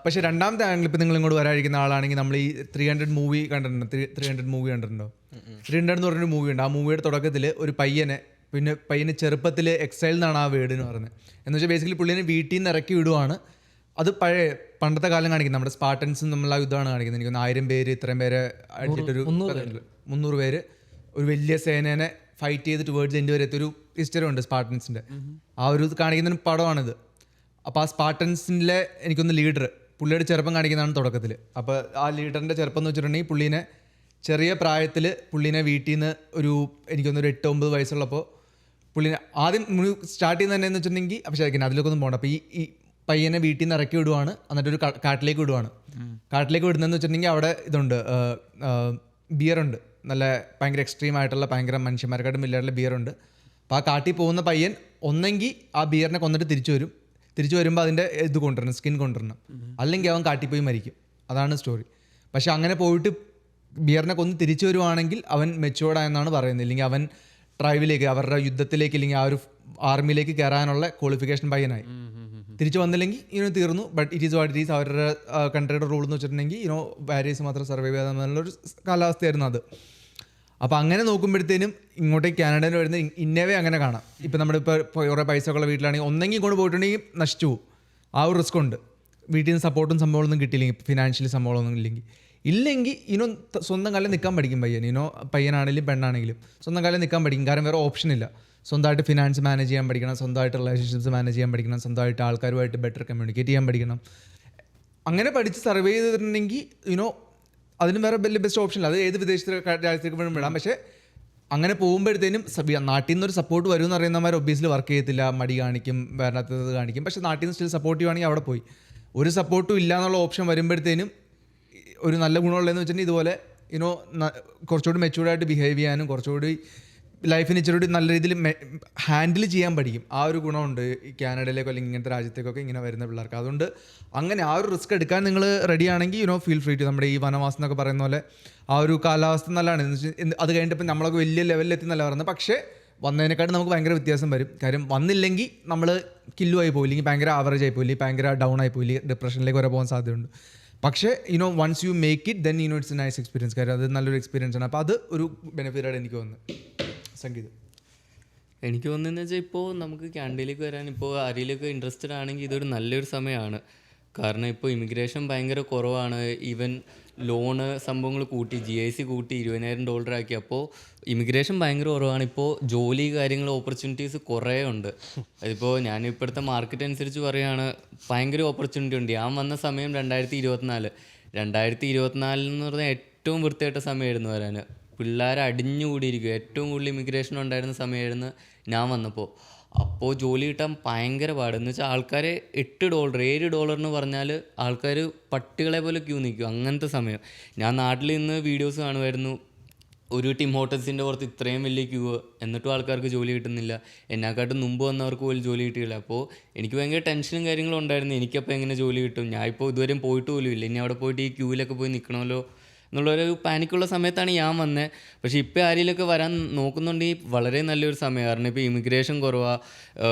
പക്ഷെ രണ്ടാമത്തെ ആംഗിൾ ഇപ്പം നിങ്ങൾ ഇങ്ങോട്ട് വരാതിരിക്കുന്ന ആളാണെങ്കിൽ നമ്മൾ ഈ 300 മൂവി കണ്ടിട്ടുണ്ടോ? 300 മൂവി കണ്ടിട്ടുണ്ടോ? 300 എന്ന് പറഞ്ഞൊരു മൂവി ഉണ്ട്. ആ മൂവിയുടെ തുടക്കത്തിൽ ഒരു പയ്യനെ പിന്നെ പയ്യന് ചെറുപ്പത്തിൽ എക്സൈൽ എന്നാണ് ആ വേർഡിന് പറയുന്നത്. എന്ന് വെച്ചാൽ ബേസിക്കലി പുള്ളിനെ വീട്ടിൽ നിന്ന് ഇറക്കി വിടുവാണ്. അത് പണ്ടത്തെ കാലം കാണിക്കുന്നത്, നമ്മുടെ സ്പാർട്ടൻസും നമ്മളാ യുദ്ധമാണ് കാണിക്കുന്നത്. എനിക്ക് 1000 പേര് ഇത്രയും പേരെ അടിച്ചിട്ടൊരു 300 പേര് ഒരു വലിയ സേനേനെ ഫൈറ്റ് ചെയ്തിട്ട് വേർഡ്സ് എൻ്റെ വരെ എത്തിയൊരു ഹിസ്റ്ററി ഉണ്ട് സ്പാർട്ടൻസിൻ്റെ. ആ ഒരു കാണിക്കുന്ന പടമാണിത്. അപ്പോൾ ആ സ്പാർട്ടൻസിൻ്റെ എനിക്കൊന്ന് ലീഡർ പുള്ളിയുടെ ചെറുപ്പം കാണിക്കുന്നതാണ് തുടക്കത്തിൽ. അപ്പോൾ ആ ലീഡറിൻ്റെ ചെറുപ്പം എന്ന് വെച്ചിട്ടുണ്ടെങ്കിൽ പുള്ളീനെ ചെറിയ പ്രായത്തിൽ പുള്ളീനെ വീട്ടിൽ നിന്ന് എനിക്കൊന്നൊരു 8-9 വയസ്സുള്ളപ്പോൾ പുള്ളീനെ ആദ്യം സ്റ്റാർട്ട് ചെയ്യുന്നത് തന്നെ എന്ന് വെച്ചിട്ടുണ്ടെങ്കിൽ അഭിഷേകിന് അതിലൊക്കെ ഒന്നും പോകണം. അപ്പോൾ ഈ പയ്യനെ വീട്ടിൽ നിന്ന് ഇറക്കി വിടുവാണ്, എന്നിട്ടൊരു കാട്ടിലേക്ക് വിടുവാണ്. കാട്ടിലേക്ക് വിടുന്നതെന്ന് വെച്ചിട്ടുണ്ടെങ്കിൽ അവിടെ ഇതുണ്ട്, ബിയറുണ്ട്, നല്ല ഭയങ്കര എക്സ്ട്രീം ആയിട്ടുള്ള ഭയങ്കര മനുഷ്യന്മാരെക്കാട്ടും വലിയ ബിയറുണ്ട്. അപ്പോൾ ആ കാട്ടിൽ പോകുന്ന പയ്യൻ ഒന്നെങ്കിൽ ആ ബിയറിനെ കൊന്നിട്ട് തിരിച്ചു വരുമ്പോൾ അതിൻ്റെ ഇത് കൊണ്ടുവരണം, സ്കിൻ കൊണ്ടുവരണം, അല്ലെങ്കിൽ അവൻ കാട്ടിൽ പോയി മരിക്കും. അതാണ് സ്റ്റോറി. പക്ഷെ അങ്ങനെ പോയിട്ട് ബിയറിനെ കൊന്ന് തിരിച്ചു വരുവാണെങ്കിൽ അവൻ മെച്ചുവേർഡായെന്നാണ് പറയുന്നത്. ഇല്ലെങ്കിൽ അവൻ ട്രൈബിലേക്ക്, അവരുടെ യുദ്ധത്തിലേക്ക്, ഇല്ലെങ്കിൽ ആ ഒരു ആർമിയിലേക്ക് കയറാനുള്ള ക്വാളിഫിക്കേഷൻ പയ്യനായി. തിരിച്ചു വന്നില്ലെങ്കിൽ തീർന്നു. But it is what it is. അവരുടെ കൺട്രിയുടെ റൂൾ എന്ന് വെച്ചിട്ടുണ്ടെങ്കിൽ വാരിയേഴ്സ് മാത്രം സർവൈവ് ചെയ്യാന്നുള്ളൊരു കാലാവസ്ഥയായിരുന്നു അത്. അപ്പോൾ അങ്ങനെ നോക്കുമ്പോഴത്തേനും ഇങ്ങോട്ടേക്ക് കാനഡയിൽ വരുന്ന ഇന്നവേ അങ്ങനെ കാണാം. ഇപ്പം നമ്മുടെ ഇപ്പോൾ കുറേ പൈസ ഉള്ള വീട്ടിലാണെങ്കിൽ ഒന്നെങ്കിൽ കൊണ്ട് പോയിട്ടുണ്ടെങ്കിൽ നശിച്ചു പോകും. ആ ഒരു റിസ്ക് ഉണ്ട്. വീട്ടിൽ നിന്ന് സപ്പോർട്ടും സംഭവമൊന്നും കിട്ടിയില്ലെങ്കിൽ, ഫിനാൻഷ്യലി സംഭവമൊന്നും ഇല്ലെങ്കിൽ സ്വന്തം കാലം നിൽക്കാൻ പഠിക്കും പയ്യനാണെങ്കിലും പെണ്ണാണെങ്കിലും സ്വന്തം കാലം നിൽക്കാൻ പഠിക്കും. കാരണം വേറെ ഓപ്ഷൻ ഇല്ല. സ്വന്തമായിട്ട് ഫിനാൻസ് മാനേജ് ചെയ്യാൻ പഠിക്കണം, സ്വന്തമായിട്ട് റിലേഷൻഷിപ്സ് മാനേജ് ചെയ്യാൻ പഠിക്കണം, സ്വന്തമായിട്ട് ആൾക്കാരുമായിട്ട് ബെറ്റർ കമ്മ്യൂണിക്കേറ്റ് ചെയ്യാൻ പഠിക്കണം. അങ്ങനെ പഠിച്ച് സർവേ ചെയ്തിട്ടുണ്ടെങ്കിൽ അതിന് വേറെ വലിയ ബെസ്റ്റ് ഓപ്ഷൻ ഇല്ല. അത് ഏത് വിദേശ രാജ്യത്തേക്ക് വേണം വിടാം. പക്ഷേ അങ്ങനെ പോകുമ്പോഴത്തേനും നാട്ടിൽ നിന്നൊരു സപ്പോർട്ട് വരും എന്ന് പറയുന്നവർ ഒബ്വിയസ്ലി വർക്ക് ചെയ്യത്തില്ല, മടി കാണിക്കും, വരാത്തത് കാണിക്കും. പക്ഷേ നാട്ടിൽ നിന്ന് സ്റ്റിൽ സപ്പോർട്ട് ചെയ്യുവാണെങ്കിൽ അവിടെ പോയി. ഒരു സപ്പോർട്ടും ഇല്ല എന്നുള്ള ഓപ്ഷൻ വരുമ്പോഴത്തേനും ഒരു നല്ല ഗുണമുള്ളതെന്ന് വെച്ചിട്ടുണ്ടെങ്കിൽ ഇതുപോലെ കുറച്ചുകൂടി മെച്യൂർഡായിട്ട് ബിഹേവ് ചെയ്യാനും കുറച്ചുകൂടി ലൈഫിന് ഇച്ചിരി നല്ല രീതിയിൽ ഹാൻഡിൽ ചെയ്യാൻ പഠിക്കും. ആ ഒരു ഗുണമുണ്ട് ഈ കാനഡയിലേക്കോ അല്ലെങ്കിൽ ഇങ്ങനത്തെ രാജ്യത്തേക്കൊക്കെ ഇങ്ങനെ വരുന്ന പിള്ളേർക്ക്. അതുകൊണ്ട് അങ്ങനെ ആ ഒരു റിസ്ക് എടുക്കാൻ നിങ്ങൾ റെഡി ആണെങ്കിൽ ഫീൽ ഫ്രീ ടു. നമ്മുടെ ഈ വനവാസം എന്നൊക്കെ പറയുന്ന പോലെ ആ ഒരു കാലാവസ്ഥ നല്ലതാണ്. അത് കഴിഞ്ഞിട്ട് നമ്മളൊക്കെ വലിയ ലെവലിലെത്തി എന്നല്ല പറയുന്നത്. പക്ഷേ വന്നതിനെക്കാട്ടും നമുക്ക് ഭയങ്കര വ്യത്യാസം വരും. കാര്യം വന്നില്ലെങ്കിൽ നമ്മൾ കില്ലുമായി പോയി, ഇല്ലെങ്കിൽ ഭയങ്കര ആവറേജ് ആയി പോയി, ഭയങ്കര ഡൗൺ ആയി പോയി, ഡിപ്രഷനിലേക്ക് വരെ പോകാൻ സാധ്യതയുണ്ട്. പക്ഷേ once you make it then it's a nice experience. കാര്യം അത് നല്ലൊരു എക്സ്പീരിയൻസ് ആണ്. അപ്പോൾ അത് ഒരു ബെനിഫിറ്റായിട്ട് എനിക്ക് തോന്നുന്നു. സംഗീതം എനിക്ക് തോന്നുന്നതെന്ന് വെച്ചാൽ ഇപ്പോൾ നമുക്ക് കാനഡയിലേക്ക് വരാൻ ഇപ്പോൾ ആരെയിലൊക്കെ ഇൻട്രസ്റ്റഡ് ആണെങ്കിൽ ഇതൊരു നല്ലൊരു സമയമാണ്. കാരണം ഇപ്പോൾ ഇമിഗ്രേഷൻ ഭയങ്കര കുറവാണ്. ഈവൻ ലോണ് സംഭവങ്ങൾ കൂട്ടി, GIC കൂട്ടി $20,000 ആക്കി. അപ്പോൾ ഇമിഗ്രേഷൻ ഭയങ്കര കുറവാണ്. ഇപ്പോൾ ജോലി കാര്യങ്ങൾ ഓപ്പർച്യൂണിറ്റീസ് കുറേ ഉണ്ട്. അതിപ്പോൾ ഞാൻ ഇപ്പോഴത്തെ മാർക്കറ്റ് അനുസരിച്ച് പറയുകയാണ്, ഭയങ്കര ഓപ്പർച്യൂണിറ്റി ഉണ്ട്. ഞാൻ വന്ന സമയം 2024 എന്ന് പറഞ്ഞാൽ ഏറ്റവും വൃത്തിയായിട്ട സമയമായിരുന്നു വരാൻ. പിള്ളേർ അടിഞ്ഞുകൂടിയിരിക്കും. ഏറ്റവും കൂടുതൽ ഇമിഗ്രേഷൻ ഉണ്ടായിരുന്ന സമയമായിരുന്നു ഞാൻ വന്നപ്പോൾ. അപ്പോൾ ജോലി കിട്ടാൻ ഭയങ്കര പാട്. എന്ന് വെച്ചാൽ ആൾക്കാർ $7 പറഞ്ഞാൽ ആൾക്കാർ പട്ടികളെ പോലെ ക്യൂ നിൽക്കും. അങ്ങനത്തെ സമയം. ഞാൻ നാട്ടിൽ നിന്ന് വീഡിയോസ് കാണുമായിരുന്നു, ഒരു ടിം ഹോട്ടൽസിൻ്റെ പുറത്ത് ഇത്രയും വലിയ ക്യൂ, എന്നിട്ടും ആൾക്കാർക്ക് ജോലി കിട്ടുന്നില്ല. എന്നെക്കാട്ടും മുമ്പ് വന്നവർക്ക് പോലും ജോലി കിട്ടിയില്ല. അപ്പോൾ എനിക്ക് ഭയങ്കര ടെൻഷനും കാര്യങ്ങളും ഉണ്ടായിരുന്നു. എനിക്കപ്പോൾ എങ്ങനെ ജോലി കിട്ടും? ഞാൻ ഇപ്പോൾ ഇതുവരെയും പോയിട്ട് പോലും ഇല്ല. ഇനി അവിടെ പോയിട്ട് ഈ ക്യൂവിലൊക്കെ പോയി നിൽക്കണമല്ലോ എന്നുള്ളൊരു പാനിക്കുള്ള സമയത്താണ് ഞാൻ വന്നത്. പക്ഷേ ഇപ്പോൾ ആരെങ്കിലുമൊക്കെ വരാൻ നോക്കുന്നുണ്ടെങ്കിൽ വളരെ നല്ലൊരു സമയം. കാരണം ഇപ്പോൾ ഇമിഗ്രേഷൻ കുറവാണ്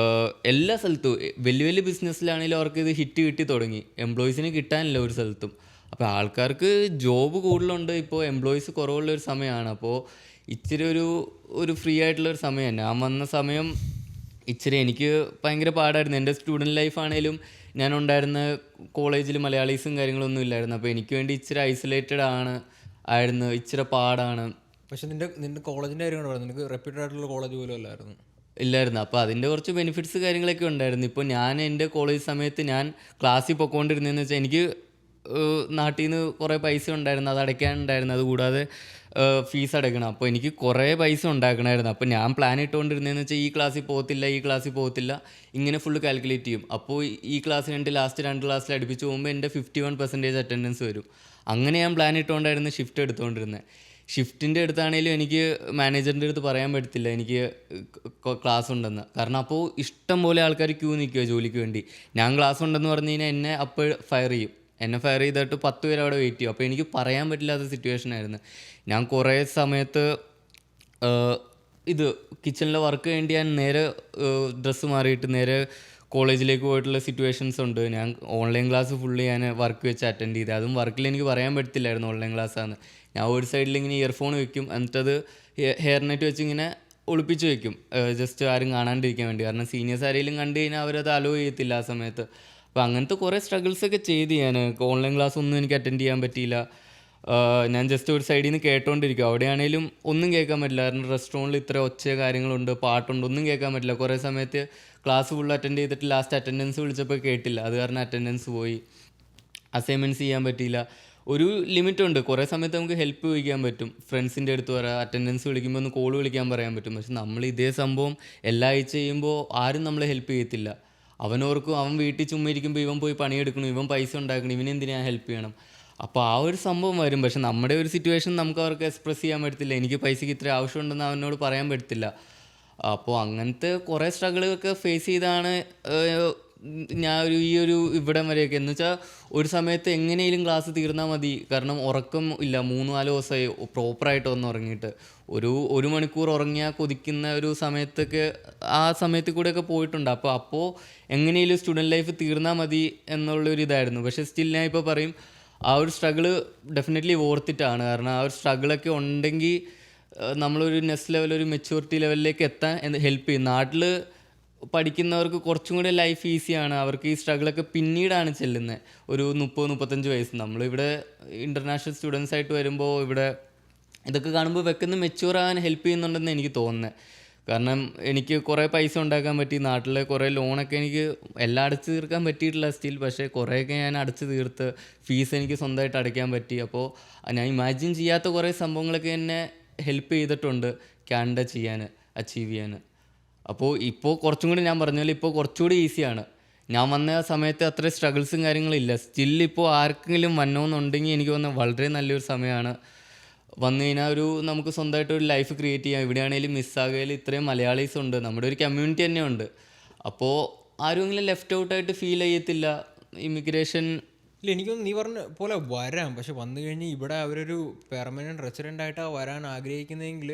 എല്ലാ സ്ഥലത്തും. വലിയ വലിയ ബിസിനസ്സിലാണെങ്കിലും അവർക്ക് ഇത് ഹിറ്റ് കിട്ടി തുടങ്ങി. എംപ്ലോയീസിന് കിട്ടാനില്ല ഒരു സ്ഥലത്തും. അപ്പോൾ ആൾക്കാർക്ക് ജോബ് കൂടുതലുണ്ട്. ഇപ്പോൾ എംപ്ലോയീസ് കുറവുള്ളൊരു സമയമാണ്. അപ്പോൾ ഇച്ചിരി ഒരു ഫ്രീ ആയിട്ടുള്ളൊരു സമയം. ഞാൻ വന്ന സമയം ഇച്ചിരി എനിക്ക് ഭയങ്കര പാടായിരുന്നു. എൻ്റെ സ്റ്റുഡൻറ്റ് ലൈഫാണേലും ഞാൻ ഉണ്ടായിരുന്ന കോളേജിൽ മലയാളീസും കാര്യങ്ങളൊന്നും ഇല്ലായിരുന്നു. അപ്പോൾ എനിക്ക് വേണ്ടി ഇച്ചിരി ഐസൊലേറ്റഡ് ആയിരുന്നു, ഇച്ചിരി പാടാണ്. പക്ഷെ നിന്റെ കോളേജിൻ്റെ കാര്യമാണ് പറയുന്നത്. നിനക്ക് റെപ്യൂട്ടഡ് ആയിട്ടുള്ള കോളേജ് പോലും ഇല്ലായിരുന്നു. അപ്പോൾ അതിൻ്റെ കുറച്ച് ബെനിഫിറ്റ്സ് കാര്യങ്ങളൊക്കെ ഉണ്ടായിരുന്നു. ഇപ്പോൾ ഞാൻ എൻ്റെ കോളേജ് സമയത്ത് ഞാൻ ക്ലാസ്സിൽ പൊയ്ക്കൊണ്ടിരുന്നതെന്ന് വെച്ചാൽ എനിക്ക് നാട്ടിൽ നിന്ന് കുറേ പൈസ ഉണ്ടായിരുന്നു, അത് അടയ്ക്കാനുണ്ടായിരുന്നു. അതുകൂടാതെ ഫീസ് അടയ്ക്കണം. അപ്പോൾ എനിക്ക് കുറേ പൈസ ഉണ്ടാക്കണമായിരുന്നു. അപ്പോൾ ഞാൻ പ്ലാൻ ഇട്ടുകൊണ്ടിരുന്നതെന്ന് വെച്ചാൽ ഈ ക്ലാസ്സിൽ പോകത്തില്ല, ഇങ്ങനെ ഫുള്ള് കാൽക്കുലേറ്റ് ചെയ്യും. അപ്പോൾ ഈ ക്ലാസ് കഴിഞ്ഞിട്ട് ലാസ്റ്റ് 2 ക്ലാസ്സിൽ അടുപ്പിച്ച് പോകുമ്പോൾ എൻ്റെ 51% അറ്റൻഡൻസ് വരും. അങ്ങനെ ഞാൻ പ്ലാൻ ഇട്ടുകൊണ്ടായിരുന്നു ഷിഫ്റ്റ് എടുത്തുകൊണ്ടിരുന്നത്. ഷിഫ്റ്റിൻ്റെ അടുത്താണെങ്കിലും എനിക്ക് മാനേജറിൻ്റെ അടുത്ത് പറയാൻ പറ്റത്തില്ല എനിക്ക് ക്ലാസ് ഉണ്ടെന്ന്. കാരണം അപ്പോൾ ഇഷ്ടം പോലെ ആൾക്കാർ ക്യൂ നിൽക്കുക ജോലിക്ക് വേണ്ടി. ഞാൻ ക്ലാസ് ഉണ്ടെന്ന് പറഞ്ഞു കഴിഞ്ഞാൽ എന്നെ അപ്പോൾ ഫയർ ചെയ്തിട്ട് 10 പേര് അവിടെ വെയിറ്റ് ചെയ്യും. അപ്പോൾ എനിക്ക് പറയാൻ പറ്റില്ലാത്ത സിറ്റുവേഷനായിരുന്നു. ഞാൻ കുറേ സമയത്ത് കിച്ചണിലെ വർക്ക് വേണ്ടി ഞാൻ നേരെ ഡ്രസ്സ് മാറിയിട്ട് നേരെ കോളേജിലേക്ക് പോയിട്ടുള്ള സിറ്റുവേഷൻസ് ഉണ്ട്. ഞാൻ ഓൺലൈൻ ക്ലാസ് ഫുള്ള് ഞാൻ വർക്ക് വെച്ച് അറ്റൻഡ് ചെയ്ത്. അതും വർക്കിൽ എനിക്ക് പറയാൻ പറ്റത്തില്ലായിരുന്നു ഓൺലൈൻ ക്ലാസ്സാണ്. ഞാൻ ഒരു സൈഡിൽ ഇങ്ങനെ ഇയർഫോൺ വെക്കും, എന്നിട്ടത് ഹെയർ നെറ്റ് വെച്ച് ഇങ്ങനെ ഒളിപ്പിച്ച് വെക്കും, ജസ്റ്റ് ആരും കാണാണ്ടിരിക്കാൻ വേണ്ടി. കാരണം സീനിയേഴ്സ് ആരെങ്കിലും കണ്ടു കഴിഞ്ഞാൽ അവരത് അലോ ചെയ്യത്തില്ല ആ സമയത്ത്. അപ്പോൾ അങ്ങനത്തെ കുറേ സ്ട്രഗിൾസൊക്കെ ചെയ്ത് ഞാൻ ഓൺലൈൻ ക്ലാസ് ഒന്നും എനിക്ക് അറ്റൻഡ് ചെയ്യാൻ പറ്റിയില്ല. ഞാൻ ജസ്റ്റ് ഒരു സൈഡിൽ നിന്ന് കേട്ടോണ്ടിരിക്കും. അവിടെയാണേലും ഒന്നും കേൾക്കാൻ പറ്റില്ല, കാരണം റെസ്റ്റോറൻറ്റിൽ ഇത്ര ഒച്ച കാര്യങ്ങളുണ്ട്, പാട്ടുണ്ട്, ഒന്നും കേൾക്കാൻ പറ്റില്ല. കുറേ സമയത്ത് ക്ലാസ് ഫുൾ അറ്റൻഡ് ചെയ്തിട്ട് ലാസ്റ്റ് അറ്റൻഡൻസ് വിളിച്ചപ്പോൾ കേട്ടില്ല, അത് കാരണം അറ്റൻഡൻസ് പോയി. അസൈൻമെൻറ്റ്സ് ചെയ്യാൻ പറ്റിയില്ല. ഒരു ലിമിറ്റുണ്ട്, കുറേ സമയത്ത് നമുക്ക് ഹെൽപ്പ് ചോദിക്കാൻ പറ്റും, ഫ്രണ്ട്സിൻ്റെ അടുത്ത് പറയാം, അറ്റൻഡൻസ് വിളിക്കുമ്പോൾ ഒന്ന് കോൾ വിളിക്കാൻ പറയാൻ പറ്റും. പക്ഷെ നമ്മൾ ഇതേ സംഭവം എല്ലാ ആഴ്ച ചെയ്യുമ്പോൾ ആരും നമ്മളെ ഹെൽപ്പ് ചെയ്യത്തില്ല. അവനോർക്കും അവൻ വീട്ടിൽ ചുമ്മാ ഇരിക്കുമ്പോൾ ഇവൻ പോയി പണിയെടുക്കണം, ഇവൻ പൈസ ഉണ്ടാക്കണം, ഇവനെന്തിനാ ഹെൽപ്പ് ചെയ്യണം. അപ്പോൾ ആ ഒരു സംഭവം വരും. പക്ഷെ നമ്മുടെ ഒരു സിറ്റുവേഷൻ നമുക്ക് അവർക്ക് എക്സ്പ്രസ് ചെയ്യാൻ പറ്റത്തില്ല, എനിക്ക് പൈസയ്ക്ക് ഇത്ര ആവശ്യമുണ്ടെന്ന് അവനോട് പറയാൻ പറ്റത്തില്ല. അപ്പോൾ അങ്ങനത്തെ കുറേ സ്ട്രഗിളൊക്കെ ഫേസ് ചെയ്താണ് ഞാൻ ഒരു ഇവിടം വരെയൊക്കെ. എന്ന് വെച്ചാൽ ഒരു സമയത്ത് എങ്ങനെയും ക്ലാസ് തീർന്നാൽ മതി, കാരണം ഉറക്കം ഇല്ല, 3-4 ദിവസമായി പ്രോപ്പറായിട്ട് ഒന്ന് ഉറങ്ങിയിട്ട്. ഒരു മണിക്കൂർ ഉറങ്ങിയാൽ കൊതിക്കുന്ന ഒരു സമയത്തൊക്കെ ആ സമയത്ത് കൂടെയൊക്കെ പോയിട്ടുണ്ട്. അപ്പോൾ എങ്ങനെയും സ്റ്റുഡൻറ്റ് ലൈഫ് തീർന്നാൽ മതി എന്നുള്ളൊരു ഇതായിരുന്നു. പക്ഷേ സ്റ്റിൽ ഞാൻ ഇപ്പോൾ പറയും, ആ ഒരു സ്ട്രഗിള് ഡെഫിനറ്റ്ലി വോർത്തിട്ടാണ്. കാരണം ആ ഒരു സ്ട്രഗിളൊക്കെ ഉണ്ടെങ്കിൽ നമ്മളൊരു നെക്സ്റ്റ് ലെവൽ, ഒരു മെച്യൂരിറ്റി ലെവലിലേക്ക് എത്താൻ ഹെൽപ്പ് ചെയ്യും. നാട്ടിൽ പഠിക്കുന്നവർക്ക് കുറച്ചും കൂടി ലൈഫ് ഈസിയാണ്, അവർക്ക് ഈ സ്ട്രഗിളൊക്കെ പിന്നീടാണ് ചെല്ലുന്നത്, ഒരു 30-35 വയസ്സ്. നമ്മളിവിടെ ഇൻ്റർനാഷണൽ സ്റ്റുഡൻസ് ആയിട്ട് വരുമ്പോൾ ഇവിടെ ഇതൊക്കെ കാണുമ്പോൾ വെക്കുന്ന മെച്യൂർ ആകാൻ ഹെൽപ്പ് ചെയ്യുന്നുണ്ടെന്ന് എനിക്ക് തോന്നുന്നത്. കാരണം എനിക്ക് കുറേ പൈസ ഉണ്ടാക്കാൻ പറ്റി, നാട്ടിലെ കുറേ ലോണൊക്കെ എനിക്ക് എല്ലാം അടച്ചു തീർക്കാൻ പറ്റിയിട്ടില്ല സ്റ്റിൽ, പക്ഷേ കുറേയൊക്കെ ഞാൻ അടച്ചു തീർത്ത് ഫീസ് എനിക്ക് സ്വന്തമായിട്ട് അടയ്ക്കാൻ പറ്റി. അപ്പോൾ ഞാൻ ഇമാജിൻ ചെയ്യാത്ത കുറേ സംഭവങ്ങളൊക്കെ എന്നെ ഹെൽപ്പ് ചെയ്തിട്ടുണ്ട് കാനഡ ചെയ്യാൻ, അച്ചീവ് ചെയ്യാൻ. അപ്പോൾ ഇപ്പോൾ കുറച്ചും കൂടി ഞാൻ പറഞ്ഞ പോലെ ഇപ്പോൾ കുറച്ചുകൂടി ഈസിയാണ്. ഞാൻ വന്ന സമയത്ത് അത്ര സ്ട്രഗിൾസും കാര്യങ്ങളില്ല. സ്റ്റിൽ ഇപ്പോൾ ആർക്കെങ്കിലും വന്നോന്നുണ്ടെങ്കിൽ എനിക്ക് തോന്നുന്നത് വളരെ നല്ലൊരു സമയമാണ്. വന്നു കഴിഞ്ഞാൽ നമുക്ക് സ്വന്തമായിട്ട് ഒരു ലൈഫ് ക്രിയേറ്റ് ചെയ്യാം. ഇവിടെയാണെങ്കിലും മിസ്സാകയിൽ ഇത്രയും മലയാളീസ് ഉണ്ട്, നമ്മുടെ ഒരു കമ്മ്യൂണിറ്റി തന്നെ ഉണ്ട്. അപ്പോൾ ആരുമെങ്കിലും ലെഫ്റ്റ് ഔട്ടായിട്ട് ഫീൽ ചെയ്യത്തില്ല. ഇമിഗ്രേഷൻ ഇല്ല, എനിക്കൊന്നും നീ പറഞ്ഞ പോലെ വരാം, പക്ഷെ വന്നു കഴിഞ്ഞ് ഇവിടെ അവരൊരു പെർമനൻറ്റ് റെസിഡൻ്റ് ആയിട്ടാണ് വരാൻ ആഗ്രഹിക്കുന്നതെങ്കിൽ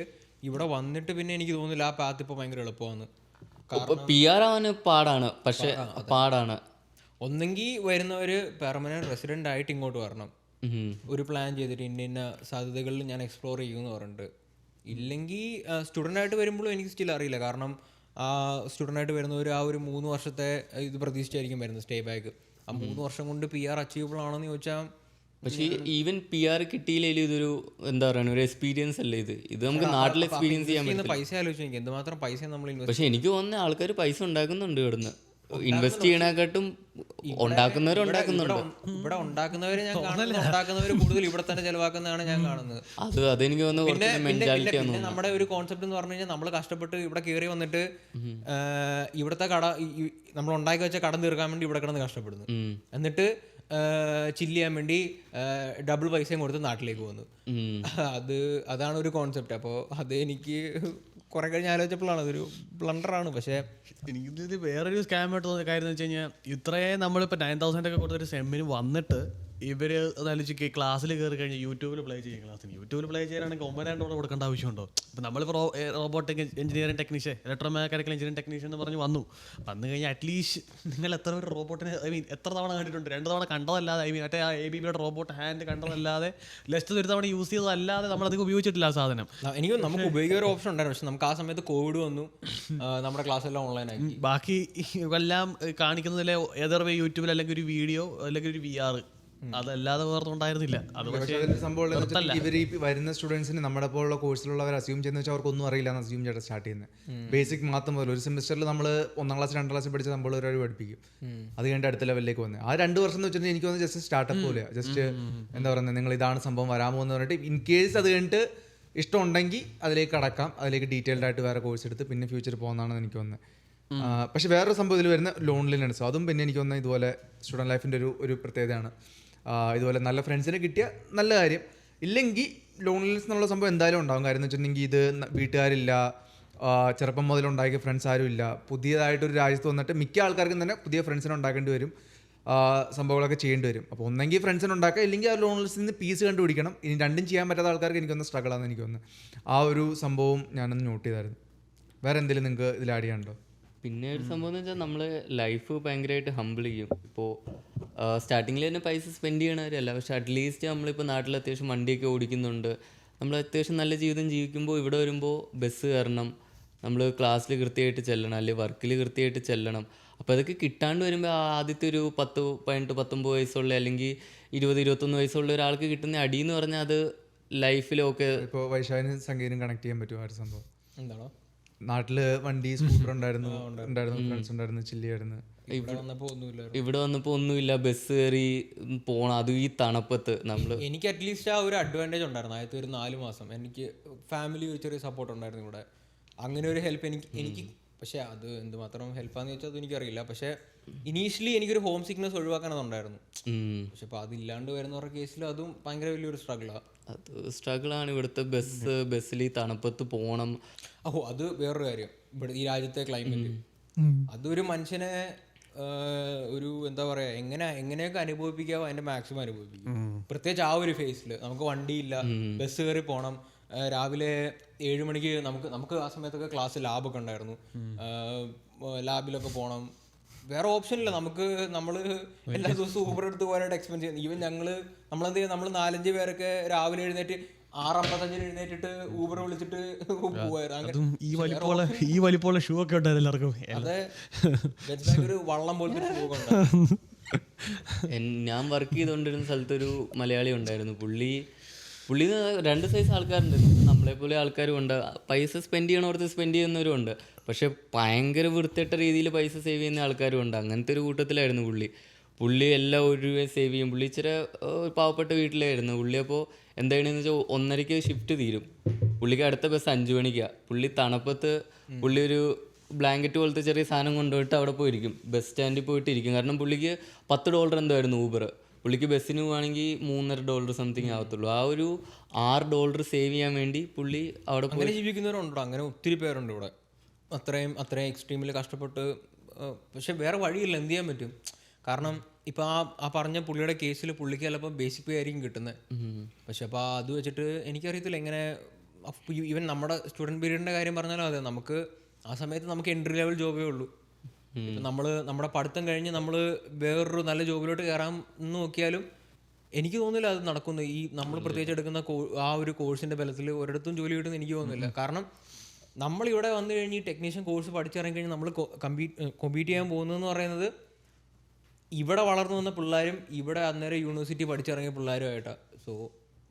ഇവിടെ വന്നിട്ട് പിന്നെ എനിക്ക് തോന്നുന്നില്ല ആ പാത്ത് ഇപ്പോൾ ഭയങ്കര എളുപ്പമാണ്. PR ആവാൻ പാടാണ്, പക്ഷെ പാടാണ്. ഒന്നെങ്കിൽ വരുന്നവർ പെർമനൻറ്റ് റെസിഡൻ്റ് ആയിട്ട് ഇങ്ങോട്ട് വരണം, ഒരു പ്ലാൻ ചെയ്തിട്ട് ഇന്ന സാധ്യതകളിൽ ഞാൻ എക്സ്പ്ലോർ ചെയ്യുമെന്ന് പറഞ്ഞിട്ട്. ഇല്ലെങ്കിൽ സ്റ്റുഡൻ്റ് ആയിട്ട് വരുമ്പോഴും എനിക്ക് സ്റ്റിൽ അറിയില്ല, കാരണം ആ സ്റ്റുഡൻ്റ് ആയിട്ട് വരുന്നവർ ആ ഒരു 3 വർഷത്തെ ഇത് പ്രതീക്ഷിച്ചായിരിക്കും വരുന്നത് സ്റ്റേ ബാക്ക്. ആ 3 വർഷം കൊണ്ട് PR അച്ചീവബിൾ ആണോന്ന് ചോദിച്ചാൽ, പക്ഷേ ഈവൻ PR കിട്ടിയില്ലെങ്കിൽ ഇതൊരു എന്താ പറയുക, ഒരു എക്സ്പീരിയൻസ് അല്ലേ ഇത് നമുക്ക് നാട്ടിൽ എക്സ്പീരിയൻസ് ചെയ്യാൻ പറ്റും. പൈസ ആലോചിച്ചു എനിക്ക് എന്തുമാത്രം പൈസ നമ്മൾ ഇൻവെസ്റ്റ്. പക്ഷെ എനിക്ക് തോന്നുന്ന ആൾക്കാർ പൈസ ഉണ്ടാക്കുന്നുണ്ട് ഇവിടുന്ന്, ഇൻവെസ്റ്റ് ചെയ്യണേക്കാട്ടും ഉണ്ടാക്കുന്നവരുണ്ടാക്കുന്നുണ്ട്. ഇവിടെ ഉണ്ടാക്കുന്നവര് ഞാൻ കാണുന്നത്, ഉണ്ടാക്കുന്നവര് കൂടുതൽ ഇവിടെ തന്നെ ചെലവാക്കുന്നതാണ് ഞാൻ കാണുന്നത്. അതെനിക്ക് തോന്നുന്നു മെന്റാലിറ്റി. നമ്മുടെ ഒരു കോൺസെപ്റ്റ് എന്ന് പറഞ്ഞു കഴിഞ്ഞാൽ നമ്മൾ കഷ്ടപ്പെട്ട് ഇവിടെ കയറി വന്നിട്ട് ഇവിടുത്തെ നമ്മൾ ഉണ്ടാക്കി വെച്ച കടം തീർക്കാൻ വേണ്ടി ഇവിടെ കിടന്ന് കഷ്ടപ്പെടുന്നു, എന്നിട്ട് ചില്ല് ചെയ്യാൻ വേണ്ടി ഡബിൾ പൈസയും കൊടുത്ത് നാട്ടിലേക്ക് പോകുന്നു. അതാണ് ഒരു കോൺസെപ്റ്റ്. അപ്പോൾ അത് എനിക്ക് കുറെ കഴിഞ്ഞ് ആലോചിച്ചപ്പോഴാണ് അതൊരു ബ്ലണ്ടറാണ്. പക്ഷേ എനിക്ക് വേറൊരു സ്കാം ആയിട്ട് തോന്നിയ കാര്യം എന്ന് വെച്ച് കഴിഞ്ഞാൽ, ഇത്രയും നമ്മളിപ്പോൾ 9,000 ഒക്കെ കൊടുത്തൊരു സെമ്മിന് വന്നിട്ട് ഇവർ അതാലോചിച്ച് ക്ലാസ്സിൽ കയറി കഴിഞ്ഞാൽ യൂട്യൂബിൽ പ്ലേ ചെയ്യും. യൂട്യൂബിൽ പ്ലേ ചെയ്യാനാണെങ്കിൽ $9,000 കൊടുക്കേണ്ട ആവശ്യമുണ്ടോ? ഇപ്പം നമ്മളിപ്പോൾ robotic engineering technician, electro mechanical engineering technician എന്ന് പറഞ്ഞ് വന്നു കഴിഞ്ഞാൽ അറ്റ്ലീസ്റ്റ് നിങ്ങൾ എത്ര ഒരു റോബോട്ടിനെ എത്ര തവണ കണ്ടിട്ടുണ്ട്? 2 തവണ കണ്ടതല്ലാതെ, മറ്റേ ആ ABBയുടെ റോബോട്ട് ഹാൻഡ് കണ്ടതല്ലാതെ, ലെസ്റ്റ് ഒരു തവണ യൂസ് ചെയ്തതല്ലാതെ നമ്മളധികം ഉപയോഗിച്ചിട്ടില്ല ആ സാധനം. എനിക്ക് നമുക്ക് ഉപയോഗിക്കാൻ ഒരു ഓപ്ഷൻ ഉണ്ടായിരുന്നു, പക്ഷെ നമുക്ക് ആ സമയത്ത് കോവിഡ് വന്നു, നമ്മുടെ ക്ലാസ് എല്ലാം ഓൺലൈനായി. ബാക്കി എല്ലാം കാണിക്കുന്നതിലെ ഏതൊരു യൂട്യൂബിൽ അല്ലെങ്കിൽ ഒരു വീഡിയോ അല്ലെങ്കിൽ ഒരു VR, അതല്ലാതെ വേറെ ഉണ്ടായിരുന്നില്ല. അത് സംഭവം ഇവർ ഈ വരുന്ന സ്റ്റുഡൻസിന് നമ്മുടെ പോലുള്ള കോഴ്സിലുള്ളവർ അസ്യൂം ചെയ്യുന്ന വെച്ചാൽ അവർക്കൊന്നും അറിയില്ല എന്ന് അസ്യൂം ചെയ്തിട്ട് സ്റ്റാർട്ട് ചെയ്യുന്നത്. ബേസിക് മാത്രം പോലെ ഒരു സെമിസ്റ്ററിൽ നമ്മൾ 1ാം ക്ലാസ് 2ാം ക്ലാസ് പഠിച്ച നമ്മൾ ഒരാൾ പഠിപ്പിക്കും, അത് കഴിഞ്ഞിട്ട് അടുത്ത ലെവലിലേക്ക് വന്നത്. ആ 2 വർഷം എന്ന് വെച്ചിട്ടുണ്ടെങ്കിൽ എനിക്ക് തോന്നുന്നത് ജസ്റ്റ് സ്റ്റാർട്ടപ്പ് പോലെയാണ്. ജസ്റ്റ് എന്താ പറയുന്നത്, നിങ്ങൾ ഇതാണ് സംഭവം വരാമോ എന്ന് പറഞ്ഞിട്ട് ഇൻ കേസ് അത് കഴിഞ്ഞിട്ട് ഇഷ്ടമുണ്ടെങ്കിൽ അതിലേക്ക് കടക്കാം, അതിലേക്ക് ഡീറ്റെയിൽഡ് ആയിട്ട് വേറെ കോഴ്സ് എടുത്ത് പിന്നെ ഫ്യൂച്ചറിൽ പോകുന്നതാണെന്ന് എനിക്ക് തോന്നുന്നത്. പക്ഷേ വേറൊരു സംഭവം ഇതിൽ വരുന്ന ലോൺലിനെസ്, അതും പിന്നെ എനിക്ക് തോന്നുന്നത് ഇതുപോലെ സ്റ്റുഡൻറ്റ് ലൈഫിൻ്റെ ഒരു പ്രത്യേകതയാണ്. ഇതുപോലെ നല്ല ഫ്രണ്ട്സിനെ കിട്ടിയ നല്ല കാര്യം, ഇല്ലെങ്കിൽ ലോൺലിനെസ് എന്നുള്ള സംഭവം എന്തായാലും ഉണ്ടാകും. കാര്യം എന്ന് വെച്ചിട്ടുണ്ടെങ്കിൽ ഇത് വീട്ടുകാരില്ല, ചെറുപ്പം മുതൽ ഉണ്ടാക്കിയ ഫ്രണ്ട്സ് ആരും ഇല്ല. പുതിയതായിട്ടൊരു രാജ്യത്ത് വന്നിട്ട് മിക്ക ആൾക്കാർക്കും തന്നെ പുതിയ ഫ്രണ്ട്സിനെ ഉണ്ടാക്കേണ്ടി വരും, സംഭവങ്ങളൊക്കെ ചെയ്യേണ്ടി വരും. അപ്പോൾ ഒന്നെങ്കിൽ ഫ്രണ്ട്സിനെ ഉണ്ടാക്കുക, ഇല്ലെങ്കിൽ ആ ലോൺലിനെസ്സിൽ നിന്ന് പീസ് കണ്ടുപിടിക്കണം. ഇനി രണ്ടും ചെയ്യാൻ പറ്റാത്ത ആൾക്കാർക്ക് എനിക്കൊന്ന് സ്ട്രഗിളാണെന്ന് എനിക്ക് തോന്നുന്നു. ആ ഒരു സംഭവം ഞാനൊന്ന് നോട്ട് ചെയ്തായിരുന്നു. വേറെ എന്തെങ്കിലും നിങ്ങൾക്ക് ഇതിൽ ആഡ് ചെയ്യാനുണ്ടോ? പിന്നെ ഒരു സംഭവം എന്ന് വെച്ചാൽ നമ്മൾ ലൈഫ് ഭയങ്കരമായിട്ട് ഹംബിൾ ചെയ്യും. ഇപ്പോൾ സ്റ്റാർട്ടിങ്ങിൽ തന്നെ പൈസ സ്പെൻഡ് ചെയ്യണവരല്ല, പക്ഷെ അറ്റ്ലീസ്റ്റ് നമ്മളിപ്പോൾ നാട്ടിൽ അത്യാവശ്യം വണ്ടിയൊക്കെ ഓടിക്കുന്നുണ്ട്, നമ്മൾ അത്യാവശ്യം നല്ല ജീവിതം ജീവിക്കുമ്പോൾ ഇവിടെ വരുമ്പോൾ ബസ് കയറണം, നമ്മൾ ക്ലാസ്സിൽ കൃത്യമായിട്ട് ചെല്ലണം, അല്ലെങ്കിൽ വർക്കിൽ കൃത്യമായിട്ട് ചെല്ലണം. അപ്പോൾ അതൊക്കെ കിട്ടാണ്ട് വരുമ്പോൾ ആദ്യത്തെ ഒരു 10, 18, 19 വയസ്സുള്ള അല്ലെങ്കിൽ 20, 21 വയസ്സുള്ള ഒരാൾക്ക് കിട്ടുന്ന അടി എന്ന് പറഞ്ഞാൽ അത് ലൈഫിലൊക്കെ. ഇപ്പോൾ വൈശാഖിനും സംഗീതം കണക്ട് ചെയ്യാൻ പറ്റും ആ ഒരു സംഭവം. എന്താണോ നാട്ടിൽ വണ്ടി സ്കൂട്ടർ ഉണ്ടായിരുന്നു, ഫ്രണ്ട്സ് ഉണ്ടായിരുന്നു, ചില്ലിയായിരുന്നു. ഇവിടെ വന്നപ്പോൾ ഒന്നുമില്ല, ബസ് കയറി പോകണം, അതും ഈ തണുപ്പത്ത്. നമ്മൾ എനിക്ക് അറ്റ്ലീസ്റ്റ് ആ ഒരു അഡ്വാൻറ്റേജ് ഉണ്ടായിരുന്നു. ആദ്യത്തെ ഒരു 4 മാസം എനിക്ക് ഫാമിലി ഒരു ചെറിയ സപ്പോർട്ട് ഉണ്ടായിരുന്നു ഇവിടെ. അങ്ങനെ ഒരു ഹെൽപ്പ് എനിക്ക് പക്ഷേ അത് എന്തുമാത്രം ഹെൽപ്പാന്ന് ചോദിച്ചാൽ അത് എനിക്കറിയില്ല. പക്ഷേ ഇനീഷ്യലി എനിക്കൊരു ഹോം സിക്നെസ് ഒഴിവാക്കണമെന്നുണ്ടായിരുന്നു. പക്ഷെ അപ്പോൾ അതില്ലാണ്ട് വരുന്നവരുടെ കേസിൽ അതും ഭയങ്കര വലിയൊരു സ്ട്രഗിളാണ്. അത് സ്ട്രഗിളാണ് ഇവിടുത്തെ ബസ്സിൽ ഈ തണുപ്പത്ത് പോകണം. അത് വേറൊരു കാര്യം. ഇവിടെ ഈ രാജ്യത്തെ ക്ലൈമറ്റ് അതൊരു മനുഷ്യനെ ഒരു എന്താ പറയുക, എങ്ങനെയൊക്കെ അനുഭവിപ്പിക്കാവോ അതിൻ്റെ മാക്സിമം അനുഭവിപ്പിക്കും. പ്രത്യേകിച്ച് ആ ഒരു ഫേസിൽ നമുക്ക് വണ്ടിയില്ല, ബസ് കയറി പോകണം. രാവിലെ 7 മണിക്ക് നമുക്ക് ആ സമയത്തൊക്കെ ക്ലാസ് ലാബൊക്കെ ഉണ്ടായിരുന്നു. ലാബിലൊക്കെ പോകണം, വേറെ ഓപ്ഷൻ ഇല്ല നമുക്ക്. നമ്മൾ എല്ലാ ദിവസവും ഊബർ എടുത്ത് പോകാനായിട്ട് എക്സ്പെൻസ് ചെയ്യുന്നത്. ഈവൻ നമ്മളെന്ത് ചെയ്യും, നമ്മൾ 4-5 പേരൊക്കെ രാവിലെ എഴുന്നേറ്റ് 6:55 എഴുന്നേറ്റിട്ട് ഊബർ വിളിച്ചിട്ട് പോവായിരുന്നു. ഈ വലിപ്പമുള്ള ഷൂ ഒക്കെ ഉണ്ടായിരുന്നു എല്ലാവർക്കും. അതെ, ഒരു വള്ളം പോലത്തെ ഷൂ ഒക്കെ ഉണ്ടായിരുന്നു. ഞാൻ വർക്ക് ചെയ്തുകൊണ്ടിരുന്ന സ്ഥലത്തൊരു മലയാളി ഉണ്ടായിരുന്നു. പുള്ളി 2 സൈസ് ആൾക്കാരുണ്ട്. നമ്മളെപ്പോലെ ആൾക്കാരും ഉണ്ട്, പൈസ സ്പെൻഡ് ചെയ്യണോടത്ത് സ്പെൻഡ് ചെയ്യുന്നവരും ഉണ്ട്. പക്ഷെ ഭയങ്കര വൃത്തിയിട്ട രീതിയിൽ പൈസ സേവ് ചെയ്യുന്ന ആൾക്കാരും ഉണ്ട്. അങ്ങനത്തെ ഒരു കൂട്ടത്തിലായിരുന്നു പുള്ളി എല്ലാം 1 രൂപ സേവ് ചെയ്യും. പുള്ളി ഇച്ചിരി പാവപ്പെട്ട വീട്ടിലായിരുന്നു. പുള്ളി അപ്പോൾ എന്താണെന്ന് വെച്ചാൽ 1:30 ഷിഫ്റ്റ് തീരും. പുള്ളിക്ക് അടുത്ത ബസ് 5 മണിക്കാണ്. പുള്ളി തണുപ്പത്ത് പുള്ളി ഒരു ബ്ലാങ്കറ്റ് പോലത്തെ ചെറിയ സാധനം കൊണ്ടുപോയിട്ട് അവിടെ പോയിരിക്കും, ബസ് സ്റ്റാൻഡിൽ പോയിട്ട് ഇരിക്കും. കാരണം പുള്ളിക്ക് $10 എന്തായിരുന്നു ഊബർ. പുള്ളിക്ക് ബസ്സിന് പോവുകയാണെങ്കിൽ $3.5 സംതിങ് ആവത്തുള്ളൂ. ആ ഒരു $6 സേവ് ചെയ്യാൻ വേണ്ടി പുള്ളി അവിടെ അങ്ങനെ ജീവിക്കുന്നവരുണ്ടോ? അങ്ങനെ ഒത്തിരി പേരുണ്ട് ഇവിടെ, അത്രയും എക്സ്ട്രീമിൽ കഷ്ടപ്പെട്ട്. പക്ഷെ വേറെ വഴിയില്ല, എന്ത് ചെയ്യാൻ പറ്റും? കാരണം ഇപ്പം ആ പറഞ്ഞ പുള്ളിയുടെ കേസിൽ പുള്ളിക്ക് ചിലപ്പോൾ ബേസിക് പേ ആയിരിക്കും കിട്ടുന്നത്. പക്ഷെ അപ്പോൾ അത് വെച്ചിട്ട് എനിക്കറിയത്തില്ല എങ്ങനെ. ഈവൻ നമ്മുടെ സ്റ്റുഡൻറ്റ് പീരീഡിൻ്റെ കാര്യം പറഞ്ഞാലും അതെ, നമുക്ക് ആ സമയത്ത് നമുക്ക് എൻട്രി ലെവൽ ജോബേ ഉള്ളൂ. ഇപ്പം നമ്മുടെ പഠിത്തം കഴിഞ്ഞ് നമ്മൾ വേറൊരു നല്ല ജോബിലോട്ട് കയറാൻ നോക്കിയാലും എനിക്ക് തോന്നുന്നില്ല അത് നടക്കുന്നു. ഈ നമ്മൾ പ്രത്യേകിച്ച് എടുക്കുന്ന ആ ഒരു കോഴ്സിൻ്റെ ബലത്തിൽ ഒരിടത്തും ജോലി കിട്ടുമെന്ന് എനിക്ക് തോന്നുന്നില്ല. കാരണം നമ്മളിവിടെ വന്നു കഴിഞ്ഞ് ഈ ടെക്നീഷ്യൻ കോഴ്സ് പഠിച്ചിറങ്ങി കഴിഞ്ഞ് നമ്മൾ കോമ്പീറ്റ് ചെയ്യാൻ പോകുന്നതെന്ന് പറയുന്നത് ഇവിടെ വളർന്നു വന്ന പിള്ളേരും ഇവിടെ അന്നേരം യൂണിവേഴ്സിറ്റി പഠിച്ചിറങ്ങിയ പിള്ളേരുമായിട്ടാണ്. സോ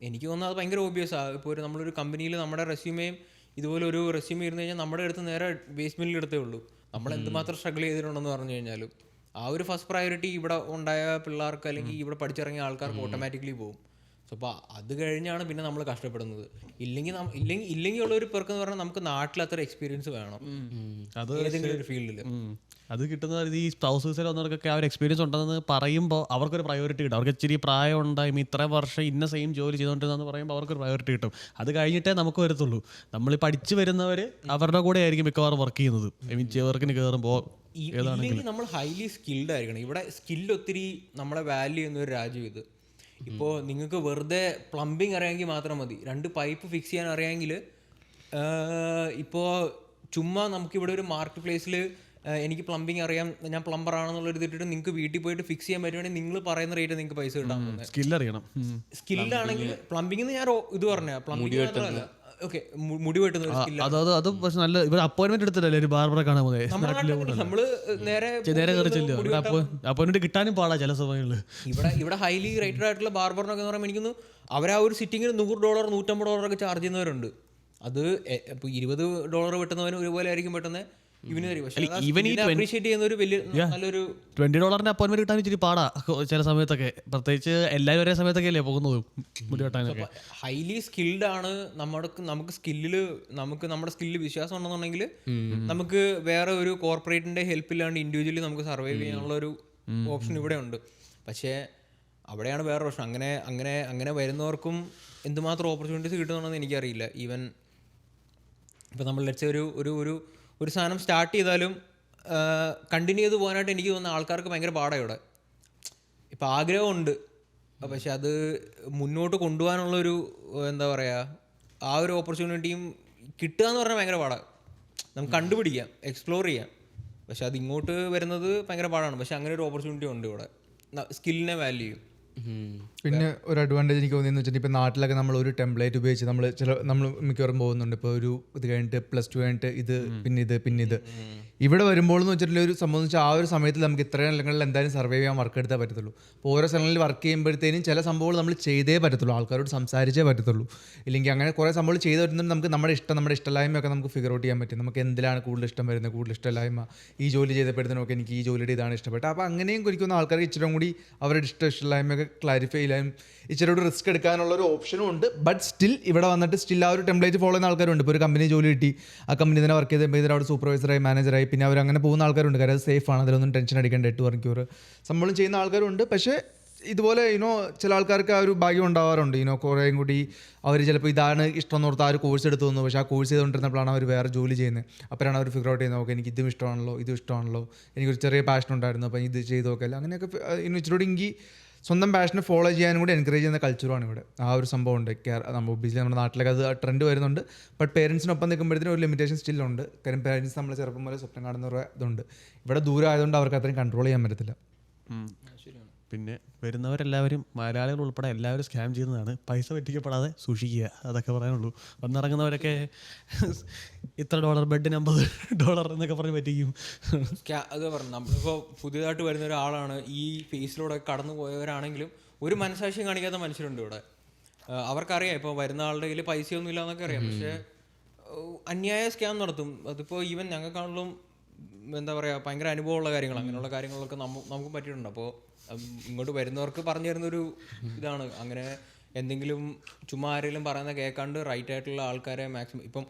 എനിക്ക് തോന്നുന്നത് അത് ഭയങ്കര ഓബിയസാണ്. ഇപ്പോൾ നമ്മളൊരു കമ്പനിയിൽ നമ്മുടെ റെസ്യൂമേയും ഇതുപോലെ ഒരു റെസ്യൂമേ ഇരുന്ന് കഴിഞ്ഞാൽ നമ്മുടെ അടുത്ത് നേരെ വേസ്റ്റ് മില്ലിൽ എടുത്തേ ഉള്ളൂ. നമ്മൾ എന്തുമാത്രം സ്ട്രഗിൾ ചെയ്തിട്ടുണ്ടെന്ന് പറഞ്ഞു കഴിഞ്ഞാലും ആ ഒരു ഫസ്റ്റ് പ്രയോറിറ്റി ഇവിടെ ഉണ്ടായ പിള്ളേർക്ക് അല്ലെങ്കിൽ ഇവിടെ പഠിച്ചിറങ്ങിയ ആൾക്കാർക്ക് ഓട്ടോമാറ്റിക്കലി പോകും. സോ അപ്പോൾ അത് കഴിഞ്ഞാണ് പിന്നെ നമ്മൾ കഷ്ടപ്പെടുന്നത്. ഇല്ലെങ്കിൽ ഉള്ള ഒരു പേർക്ക് എന്ന് പറഞ്ഞാൽ നമുക്ക് നാട്ടിൽ അത്ര എക്സ്പീരിയൻസ് വേണം ഏതെങ്കിലും ഒരു ഫീൽഡിൽ. അത് കിട്ടുന്നത് ഈ സ്പൗസേഴ്സിൽ വന്നവർക്കൊക്കെ ആ ഒരു എക്സ്പീരിയൻസ് ഉണ്ടെന്ന് പറയുമ്പോൾ അവർക്കൊരു പ്രയോറിറ്റി കിട്ടും. അവർക്ക് ഇച്ചിരി പ്രായം ഉണ്ടായും ഇത്ര വർഷം ഇന്ന സെയിം ജോലി ചെയ്തുകൊണ്ടിരുന്നെന്ന് പറയുമ്പോൾ അവർക്കൊരു പ്രയോറിറ്റി കിട്ടും. അത് കഴിഞ്ഞിട്ടേ നമുക്ക് വരത്തുള്ളൂ. നമ്മൾ പഠിച്ചു വരുന്നവർ അവരുടെ കൂടെ ആയിരിക്കും മിക്കവാറും വർക്ക് ചെയ്യുന്നത്. ഐ മീൻ വർക്കിന് കയറുമ്പോൾ നമ്മൾ ഹൈലി സ്കിൽഡ് ആയിരിക്കണം. ഇവിടെ സ്കില്ല് ഒത്തിരി നമ്മളെ വാല്യൂ ചെയ്യുന്ന ഒരു രാജ്യം ഇത്. ഇപ്പോൾ നിങ്ങൾക്ക് വെറുതെ പ്ലംബിങ് അറിയാമെങ്കിൽ മാത്രം മതി. 2 പൈപ്പ് ഫിക്സ് ചെയ്യാൻ അറിയാമെങ്കിൽ ഇപ്പോൾ ചുമ്മാ നമുക്കിവിടെ ഒരു മാർക്കറ്റ് പ്ലേസിൽ എനിക്ക് പ്ലംബിങ് അറിയാം, ഞാൻ പ്ലംബർ ആണെന്നുള്ളത് ഇട്ടിട്ട് നിങ്ങൾക്ക് വീട്ടിൽ പോയിട്ട് ഫിക്സ് ചെയ്യാൻ പറ്റുവാണെങ്കിൽ നിങ്ങൾ പറയുന്ന റേറ്റ് നിങ്ങൾക്ക് പൈസ കിട്ടാൻ പോകുന്നത്. സ്കില്ലറിയണം. സ്കില്ലാണെങ്കിൽ പ്ലംബിംഗ് ഞാൻ ഇത് പറഞ്ഞ പ്ലംബിംഗ് മാത്രമല്ല, ഓക്കെ, മുടി വെട്ടുന്ന അത് പക്ഷെ നല്ല ഇവർ അപ്പോയിന്റ്മെന്റ് എടുത്തിട്ടല്ലേ ഒരു ബാർബറെ കാണാൻ പോകുന്നത്. നമ്മള് നേരെ അപ്പോയിന്റ്മെന്റ് കിട്ടാനും പാടാ ചില സമയങ്ങളിൽ. ഇവിടെ ഹൈലി റേറ്റഡ് ആയിട്ടുള്ള ബാർബറിനൊക്കെ എന്ന് പറയുമ്പോൾ എനിക്കൊന്ന് അവരാ ഒരു സിറ്റിങ്ങിന് $100 $150 ഒക്കെ ചാർജ് ചെയ്യുന്നവരുണ്ട്. അത് ഇപ്പോൾ $20 വെട്ടുന്നവന് ഒരുപോലെ ആയിരിക്കും പെട്ടെന്ന് അപ്രീഷിയേറ്റ് ചെയ്യുന്ന ഒരു വലിയ നല്ലൊരു $20 അപ്പോയിന്റ്മെന്റ് കിട്ടാൻ ഇച്ചിരി പാടാ ചില സമയത്തൊക്കെ, പ്രത്യേകിച്ച് എല്ലാവരും ഒരേ സമയത്തൊക്കെ അല്ലേ പോകുന്നത് മുടി വെട്ടാനൊക്കെ. ഹൈലി സ്കിൽഡ് ആണ്. നമുക്ക് സ്കില്ലില് നമ്മുടെ സ്കില്ലിൽ വിശ്വാസം ഉണ്ടെന്നുണ്ടെങ്കിൽ നമുക്ക് വേറെ ഒരു കോർപ്പറേറ്റിന്റെ ഹെൽപ്പ് ഇല്ലാണ്ട് ഇൻഡിവിജ്വലി നമുക്ക് സർവൈവ് ചെയ്യാനുള്ള ഒരു ഓപ്ഷൻ ഇവിടെ ഉണ്ട്. പക്ഷേ അവിടെയാണ് വേറെ പ്രശ്നം. അങ്ങനെ വരുന്നവർക്കും എന്തുമാത്രം ഓപ്പർച്യൂണിറ്റീസ് കിട്ടുന്നുണ്ടെന്ന് എനിക്കറിയില്ല. ഈവൻ ഇപ്പം നമ്മൾ ലെറ്റ്സ് ഒരു സാധനം സ്റ്റാർട്ട് ചെയ്താലും കണ്ടിന്യൂ ചെയ്ത് പോകാനായിട്ട് എനിക്ക് തോന്നുന്ന ആൾക്കാർക്ക് ഭയങ്കര പാടാണ് ഇവിടെ. ഇപ്പം ആഗ്രഹമുണ്ട്, പക്ഷെ അത് മുന്നോട്ട് കൊണ്ടുപോകാനുള്ളൊരു എന്താ പറയുക ആ ഒരു ഓപ്പർച്യൂണിറ്റിയും കിട്ടുക എന്ന് പറഞ്ഞാൽ ഭയങ്കര പാടാണ്. നമുക്ക് കണ്ടുപിടിക്കാം, എക്സ്പ്ലോർ ചെയ്യാം, പക്ഷെ അത് ഇങ്ങോട്ട് വരുന്നത് ഭയങ്കര പാടാണ്. പക്ഷെ അങ്ങനെ ഒരു ഓപ്പർച്യൂണിറ്റി ഉണ്ട് ഇവിടെ, സ്കില്ലിനെ വാല്യൂ ചെയ്യും. പിന്നെ ഒരു അഡ്വാൻറ്റേജ് എനിക്ക് തോന്നിയെന്ന് വെച്ചിട്ടുണ്ടെങ്കിൽ ഇപ്പോൾ നാട്ടിലൊക്കെ നമ്മൾ ഒരു ടെംപ്ലേറ്റ് ഉപയോഗിച്ച് നമ്മൾ മിക്കവാറും പോകുന്നുണ്ട്. ഇപ്പോൾ ഒരു ഇത് കഴിഞ്ഞിട്ട് +2 കഴിഞ്ഞിട്ട് പിന്നെ ഇത് ഇവിടെ വരുമ്പോൾ എന്ന് വെച്ചിട്ടുണ്ടെങ്കിൽ ഒരു സംഭവം വെച്ചാൽ ആ ഒരു സമയത്ത് നമുക്ക് ഇത്രയും സ്ഥലങ്ങളിൽ എന്തായാലും സർവൈവ് ചെയ്യാൻ വർക്ക് എടുത്താൽ പറ്റത്തുള്ളൂ. അപ്പോൾ ഓരോ സ്ഥലങ്ങളിൽ വർക്ക് ചെയ്യുമ്പോഴത്തേനും ചില സംഭവങ്ങൾ നമ്മൾ ചെയ്തേ പറ്റത്തുള്ളൂ, ആൾക്കാരോട് സംസാരിച്ചേ പറ്റത്തുള്ളൂ. ഇല്ലെങ്കിൽ അങ്ങനെ കുറേ സംഭവങ്ങൾ ചെയ്ത് വരുന്നുണ്ട് നമുക്ക് നമ്മുടെ ഇഷ്ടമില്ലായ്മയൊക്കെ നമുക്ക് ഫിഗർ ഔട്ട് ചെയ്യാൻ പറ്റും. നമുക്ക് എന്തിലാണ് കൂടുതൽ ഇഷ്ടം വരുന്നത്, കൂടുതൽ ഇഷ്ടമില്ലായ്മ, ഈ ജോലി ചെയ്തപ്പോഴത്തേനൊക്കെ എനിക്ക് ഈ ജോലിയുടെ ഇതാണ് ഇഷ്ടപ്പെട്ടത്. അപ്പോൾ അങ്ങനെയും കുറിക്കുന്ന ആൾക്കാർക്ക് ഇച്ചിരി കൂടി അവരുടെ ഇഷ്ടമില്ലായ്മയൊക്കെ ക്ലാരിഫൈ ചെയ്യാനും ഇച്ചിരി കൂടി റിസ്ക് എടുക്കാനുള്ള ഒരു ഓപ്ഷനും ഉണ്ട്. ബട്ട് സ്റ്റിൽ ഇവിടെ വന്നിട്ട് ആ ഒരു ടെംപ്ലേറ്റ് ഫോളോ ചെയ്യുന്ന ആൾക്കാരുണ്ട്. ഇപ്പോൾ ഒരു കമ്പനി ജോലി കിട്ടി, ആ കമ്പനി തന്നെ വർക്ക് ചെയ്ത് അവിടെ സൂപ്പർവൈസറായി, മാനേജറായി, പിന്നെ അവർ അങ്ങനെ പോകുന്ന ആൾക്കാരുണ്ട്. കാര്യം അത് സേഫാണ്, അതിലൊന്നും ടെൻഷൻ അടിക്കേണ്ട, 8 മണിക്കൂർ സംഭവം ചെയ്യുന്ന ആൾക്കാരുണ്ട്. പക്ഷേ ഇതുപോലെ ചില ആൾക്കാർക്ക് ആ ഒരു ഭാഗ്യം ഉണ്ടാവാറുണ്ട്. കുറേയും കൂടി അവർ ചിലപ്പോൾ ഇതാണ് ഇഷ്ടം എന്ന് ഓർത്ത് ആ ഒരു കോഴ്സ് എടുത്തു തന്നു, പക്ഷേ ആ കോഴ്സ് ചെയ്തുകൊണ്ടിരുന്നപ്പോഴാണ് അവർ വേറെ ജോലി ചെയ്യുന്നത്. അപ്പോഴാണ് അവർ ഫിഗർ ഔട്ട് ചെയ്യുന്നത്, ഓക്കെ എനിക്ക് ഇതും ഇഷ്ടമാണല്ലോ, എനിക്കൊരു ചെറിയ പാഷൻ ഉണ്ടായിരുന്നു, അപ്പോൾ ഇത് ചെയ്ത് നോക്കല്ല. അങ്ങനെയൊക്കെ ഇച്ചിരി എങ്കിൽ സ്വന്തം പാഷനെ ഫോളോ ചെയ്യാനും കൂടി എൻകറേജ് ചെയ്യുന്ന കൾച്ചറാണ് ഇവിടെ. ആ ഒരു സംഭവം ഉണ്ട്. നമ്മൾ ഒബിയസ്ലി നമ്മുടെ നാട്ടിലൊക്കെ അത് ട്രെൻഡ് വരുന്നുണ്ട്. ബട്ട് പേരൻസിനൊപ്പം നിൽക്കുമ്പോഴത്തേനും ഒരു ലിമിറ്റേഷൻ സ്റ്റിൽ ഉണ്ട്. കാര്യം പേരൻസ് നമ്മളെ ചെറുപ്പം പോലെ സ്വപ്നം കാണുന്ന ഒരു ഇതുണ്ട്. ഇവിടെ ദൂരം ആയതുകൊണ്ട് അവർക്ക് അത്രയും കൺട്രോൾ ചെയ്യാൻ പറ്റത്തില്ല. പിന്നെ വരുന്നവരെല്ലാവരും മലയാളികൾ ഉൾപ്പെടെ എല്ലാവരും സ്കാം ചെയ്യുന്നതാണ്. പൈസ പറ്റിക്കപ്പെടാതെ സൂക്ഷിക്കുക, അതൊക്കെ പറയാനുള്ളൂ. വന്നിറങ്ങുന്നവരൊക്കെ ഇത്ര $, ബെഡിന് $50 എന്നൊക്കെ പറഞ്ഞ് പറ്റിക്കും. അത് പറഞ്ഞു, നമ്മളിപ്പോൾ പുതിയതായിട്ട് വരുന്ന ഒരാളാണ്, ഈ ഫേസിലൂടെ കടന്നു പോയവരാണെങ്കിലും ഒരു മനസാക്ഷ്യം കാണിക്കാത്ത മനുഷ്യരുണ്ട് ഇവിടെ. അവർക്കറിയാം ഇപ്പോൾ വരുന്ന ആളുടെ കയ്യിൽ പൈസയൊന്നും ഇല്ല എന്നൊക്കെ അറിയാം, പക്ഷേ അന്യായ സ്കാം നടത്തും. അതിപ്പോൾ ഈവൻ ഞങ്ങൾക്കാണെങ്കിലും എന്താ പറയുക, ഭയങ്കര അനുഭവമുള്ള കാര്യങ്ങൾ, അങ്ങനെയുള്ള കാര്യങ്ങളൊക്കെ നമുക്ക് പറ്റിയിട്ടുണ്ട്. അപ്പോൾ ഇങ്ങോട്ട് വരുന്നവർക്ക് പറഞ്ഞു തരുന്നൊരു ഇതാണ്, അങ്ങനെ എന്തെങ്കിലും ചുമ്മാ ആരെങ്കിലും പറയുന്ന കേൾക്കാണ്ട് റൈറ്റ് ആയിട്ടുള്ള ആൾക്കാരെ മാക്സിമം, ഇപ്പം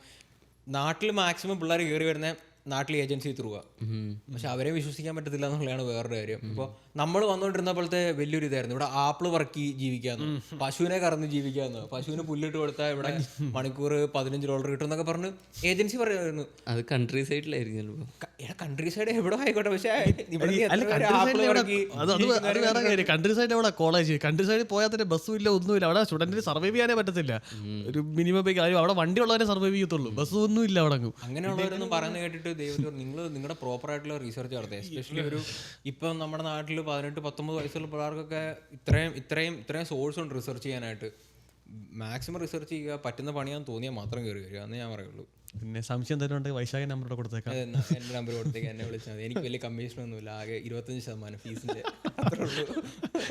നാട്ടിൽ മാക്സിമം പിള്ളേർ കയറി വരുന്ന നാട്ടിൽ ഏജൻസി ത്രൂവാ, പക്ഷെ അവരെ വിശ്വസിക്കാൻ പറ്റത്തില്ല എന്നുള്ളതാണ് വേറൊരു കാര്യം. ഇപ്പോൾ നമ്മൾ വന്നുകൊണ്ടിരുന്നപ്പോഴത്തെ വലിയൊരു ഇതായിരുന്നു, ഇവിടെ ആപ്പിൾ പറക്കി ജീവിക്കാന്ന്, പശുവിനെ കറന്ന് ജീവിക്കാന്ന്, പശുവിന് പുല്ലിട്ട് കൊടുത്താൽ ഇവിടെ മണിക്കൂർ $15 കിട്ടും എന്നൊക്കെ പറഞ്ഞ് ഏജൻസി പറയുമായിരുന്നു. അത് കൺട്രി സൈഡിലായിരിക്കും, കൺട്രി സൈഡ് എവിടെ ആയിക്കോട്ടെ, പക്ഷേ കൺട്രി സൈഡ് എവിടെ കോളേജ്, കൺട്രി സൈഡിൽ പോയാൽ തന്നെ ബസ്സും ഇല്ല, ഒന്നുമില്ല. അവിടെ സ്റ്റുഡന്റിന് സർവൈവ് ചെയ്യാനേ പറ്റത്തില്ല. ഒരു മിനിമം കാര്യം അവിടെ വണ്ടി ഉള്ളവരെ സർവൈവ് ചെയ്യത്തുള്ളൂ, ബസ്സും ഒന്നും ഇല്ല അവിടെ. അങ്ങനെയുള്ളവരൊന്നും പറയുന്നത് കേട്ടിട്ട് ദൈവത്തിൽ നിങ്ങളുടെ പ്രോപ്പർ ആയിട്ടുള്ള റിസർച്ച് നടത്തുക. എസ്പെഷ്യലി ഇപ്പം നമ്മുടെ നാട്ടിൽ 18-19 വയസ്സുള്ള പിള്ളേർക്കൊക്കെ ഇത്രയും സോഴ്സ് ഉണ്ട് റിസർച്ച് ചെയ്യാനായിട്ട്. മാക്സിമം റിസർച്ച് ചെയ്യുക, പറ്റുന്ന പണിയാന്ന് തോന്നിയാൽ മാത്രം കയറി വരിക എന്ന് ഞാൻ പറയുള്ളൂ. പിന്നെ സംശയം തരുന്നുണ്ട് വൈശാഖ നമ്പർ കൊടുത്തേക്കാം, എൻ്റെ നമ്പർ കൊടുത്തേക്ക്, എന്നെ വിളിച്ചാൽ മതി. എനിക്ക് വലിയ കമ്മീഷനൊന്നുമില്ല, ആകെ 25% ഫീസിൻ്റെ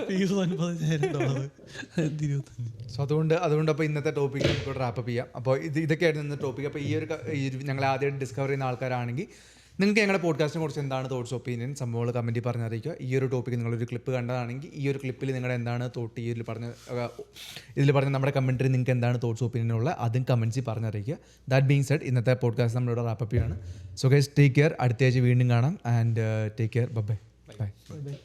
ഫീസ് $50,000. സോ അതുകൊണ്ട് അപ്പോൾ ഇന്നത്തെ ടോപ്പിക്ക് നമുക്ക് റാപ്പപ്പ് ചെയ്യാം. അപ്പോൾ ഇതൊക്കെയായിരുന്നു ഇന്നത്തെ ടോപ്പിക്ക്. അപ്പോൾ ഈ ഒരു ഞങ്ങൾ ആദ്യമായിട്ട് ഡിസ്കവർ ചെയ്യുന്ന ആൾക്കാരാണെങ്കിൽ നിങ്ങൾക്ക് ഞങ്ങളുടെ പോഡ്കാസ്റ്റിനെ കുറിച്ച് എന്താണ് തോട്ട്സ്, ഒപ്പീനിയൻ, സംഭവങ്ങൾ കമൻറ്റിൽ പറഞ്ഞറിയിക്കുക. ഈ ഒരു ടോപ്പിക്ക് നിങ്ങളൊരു ക്ലിപ്പ് കണ്ടതാണെങ്കിൽ ഈ ഒരു ക്ലിപ്പിൽ നിങ്ങളുടെ എന്താണ് തോട്ട്, ഇതിൽ പറഞ്ഞ നമ്മുടെ കമൻറ്ററി നിങ്ങൾക്ക് എന്താണ് തോട്ട്സ്, ഒപ്പീനിയൻ ഉള്ള അതും കമൻറ്റ്സിൽ പറഞ്ഞറിയിക്കുക. ദാറ്റ് ബീങ് സെഡ് ഇന്നത്തെ പോഡ്കാസ്റ്റ് നമ്മളിവിടെ റാപ്പപ്പ് ചെയ്യാണ്. സോ ഗൈസ് ടേക്ക് കെയർ, അടുത്ത ആഴ്ച വീണ്ടും കാണാം. And take care, by.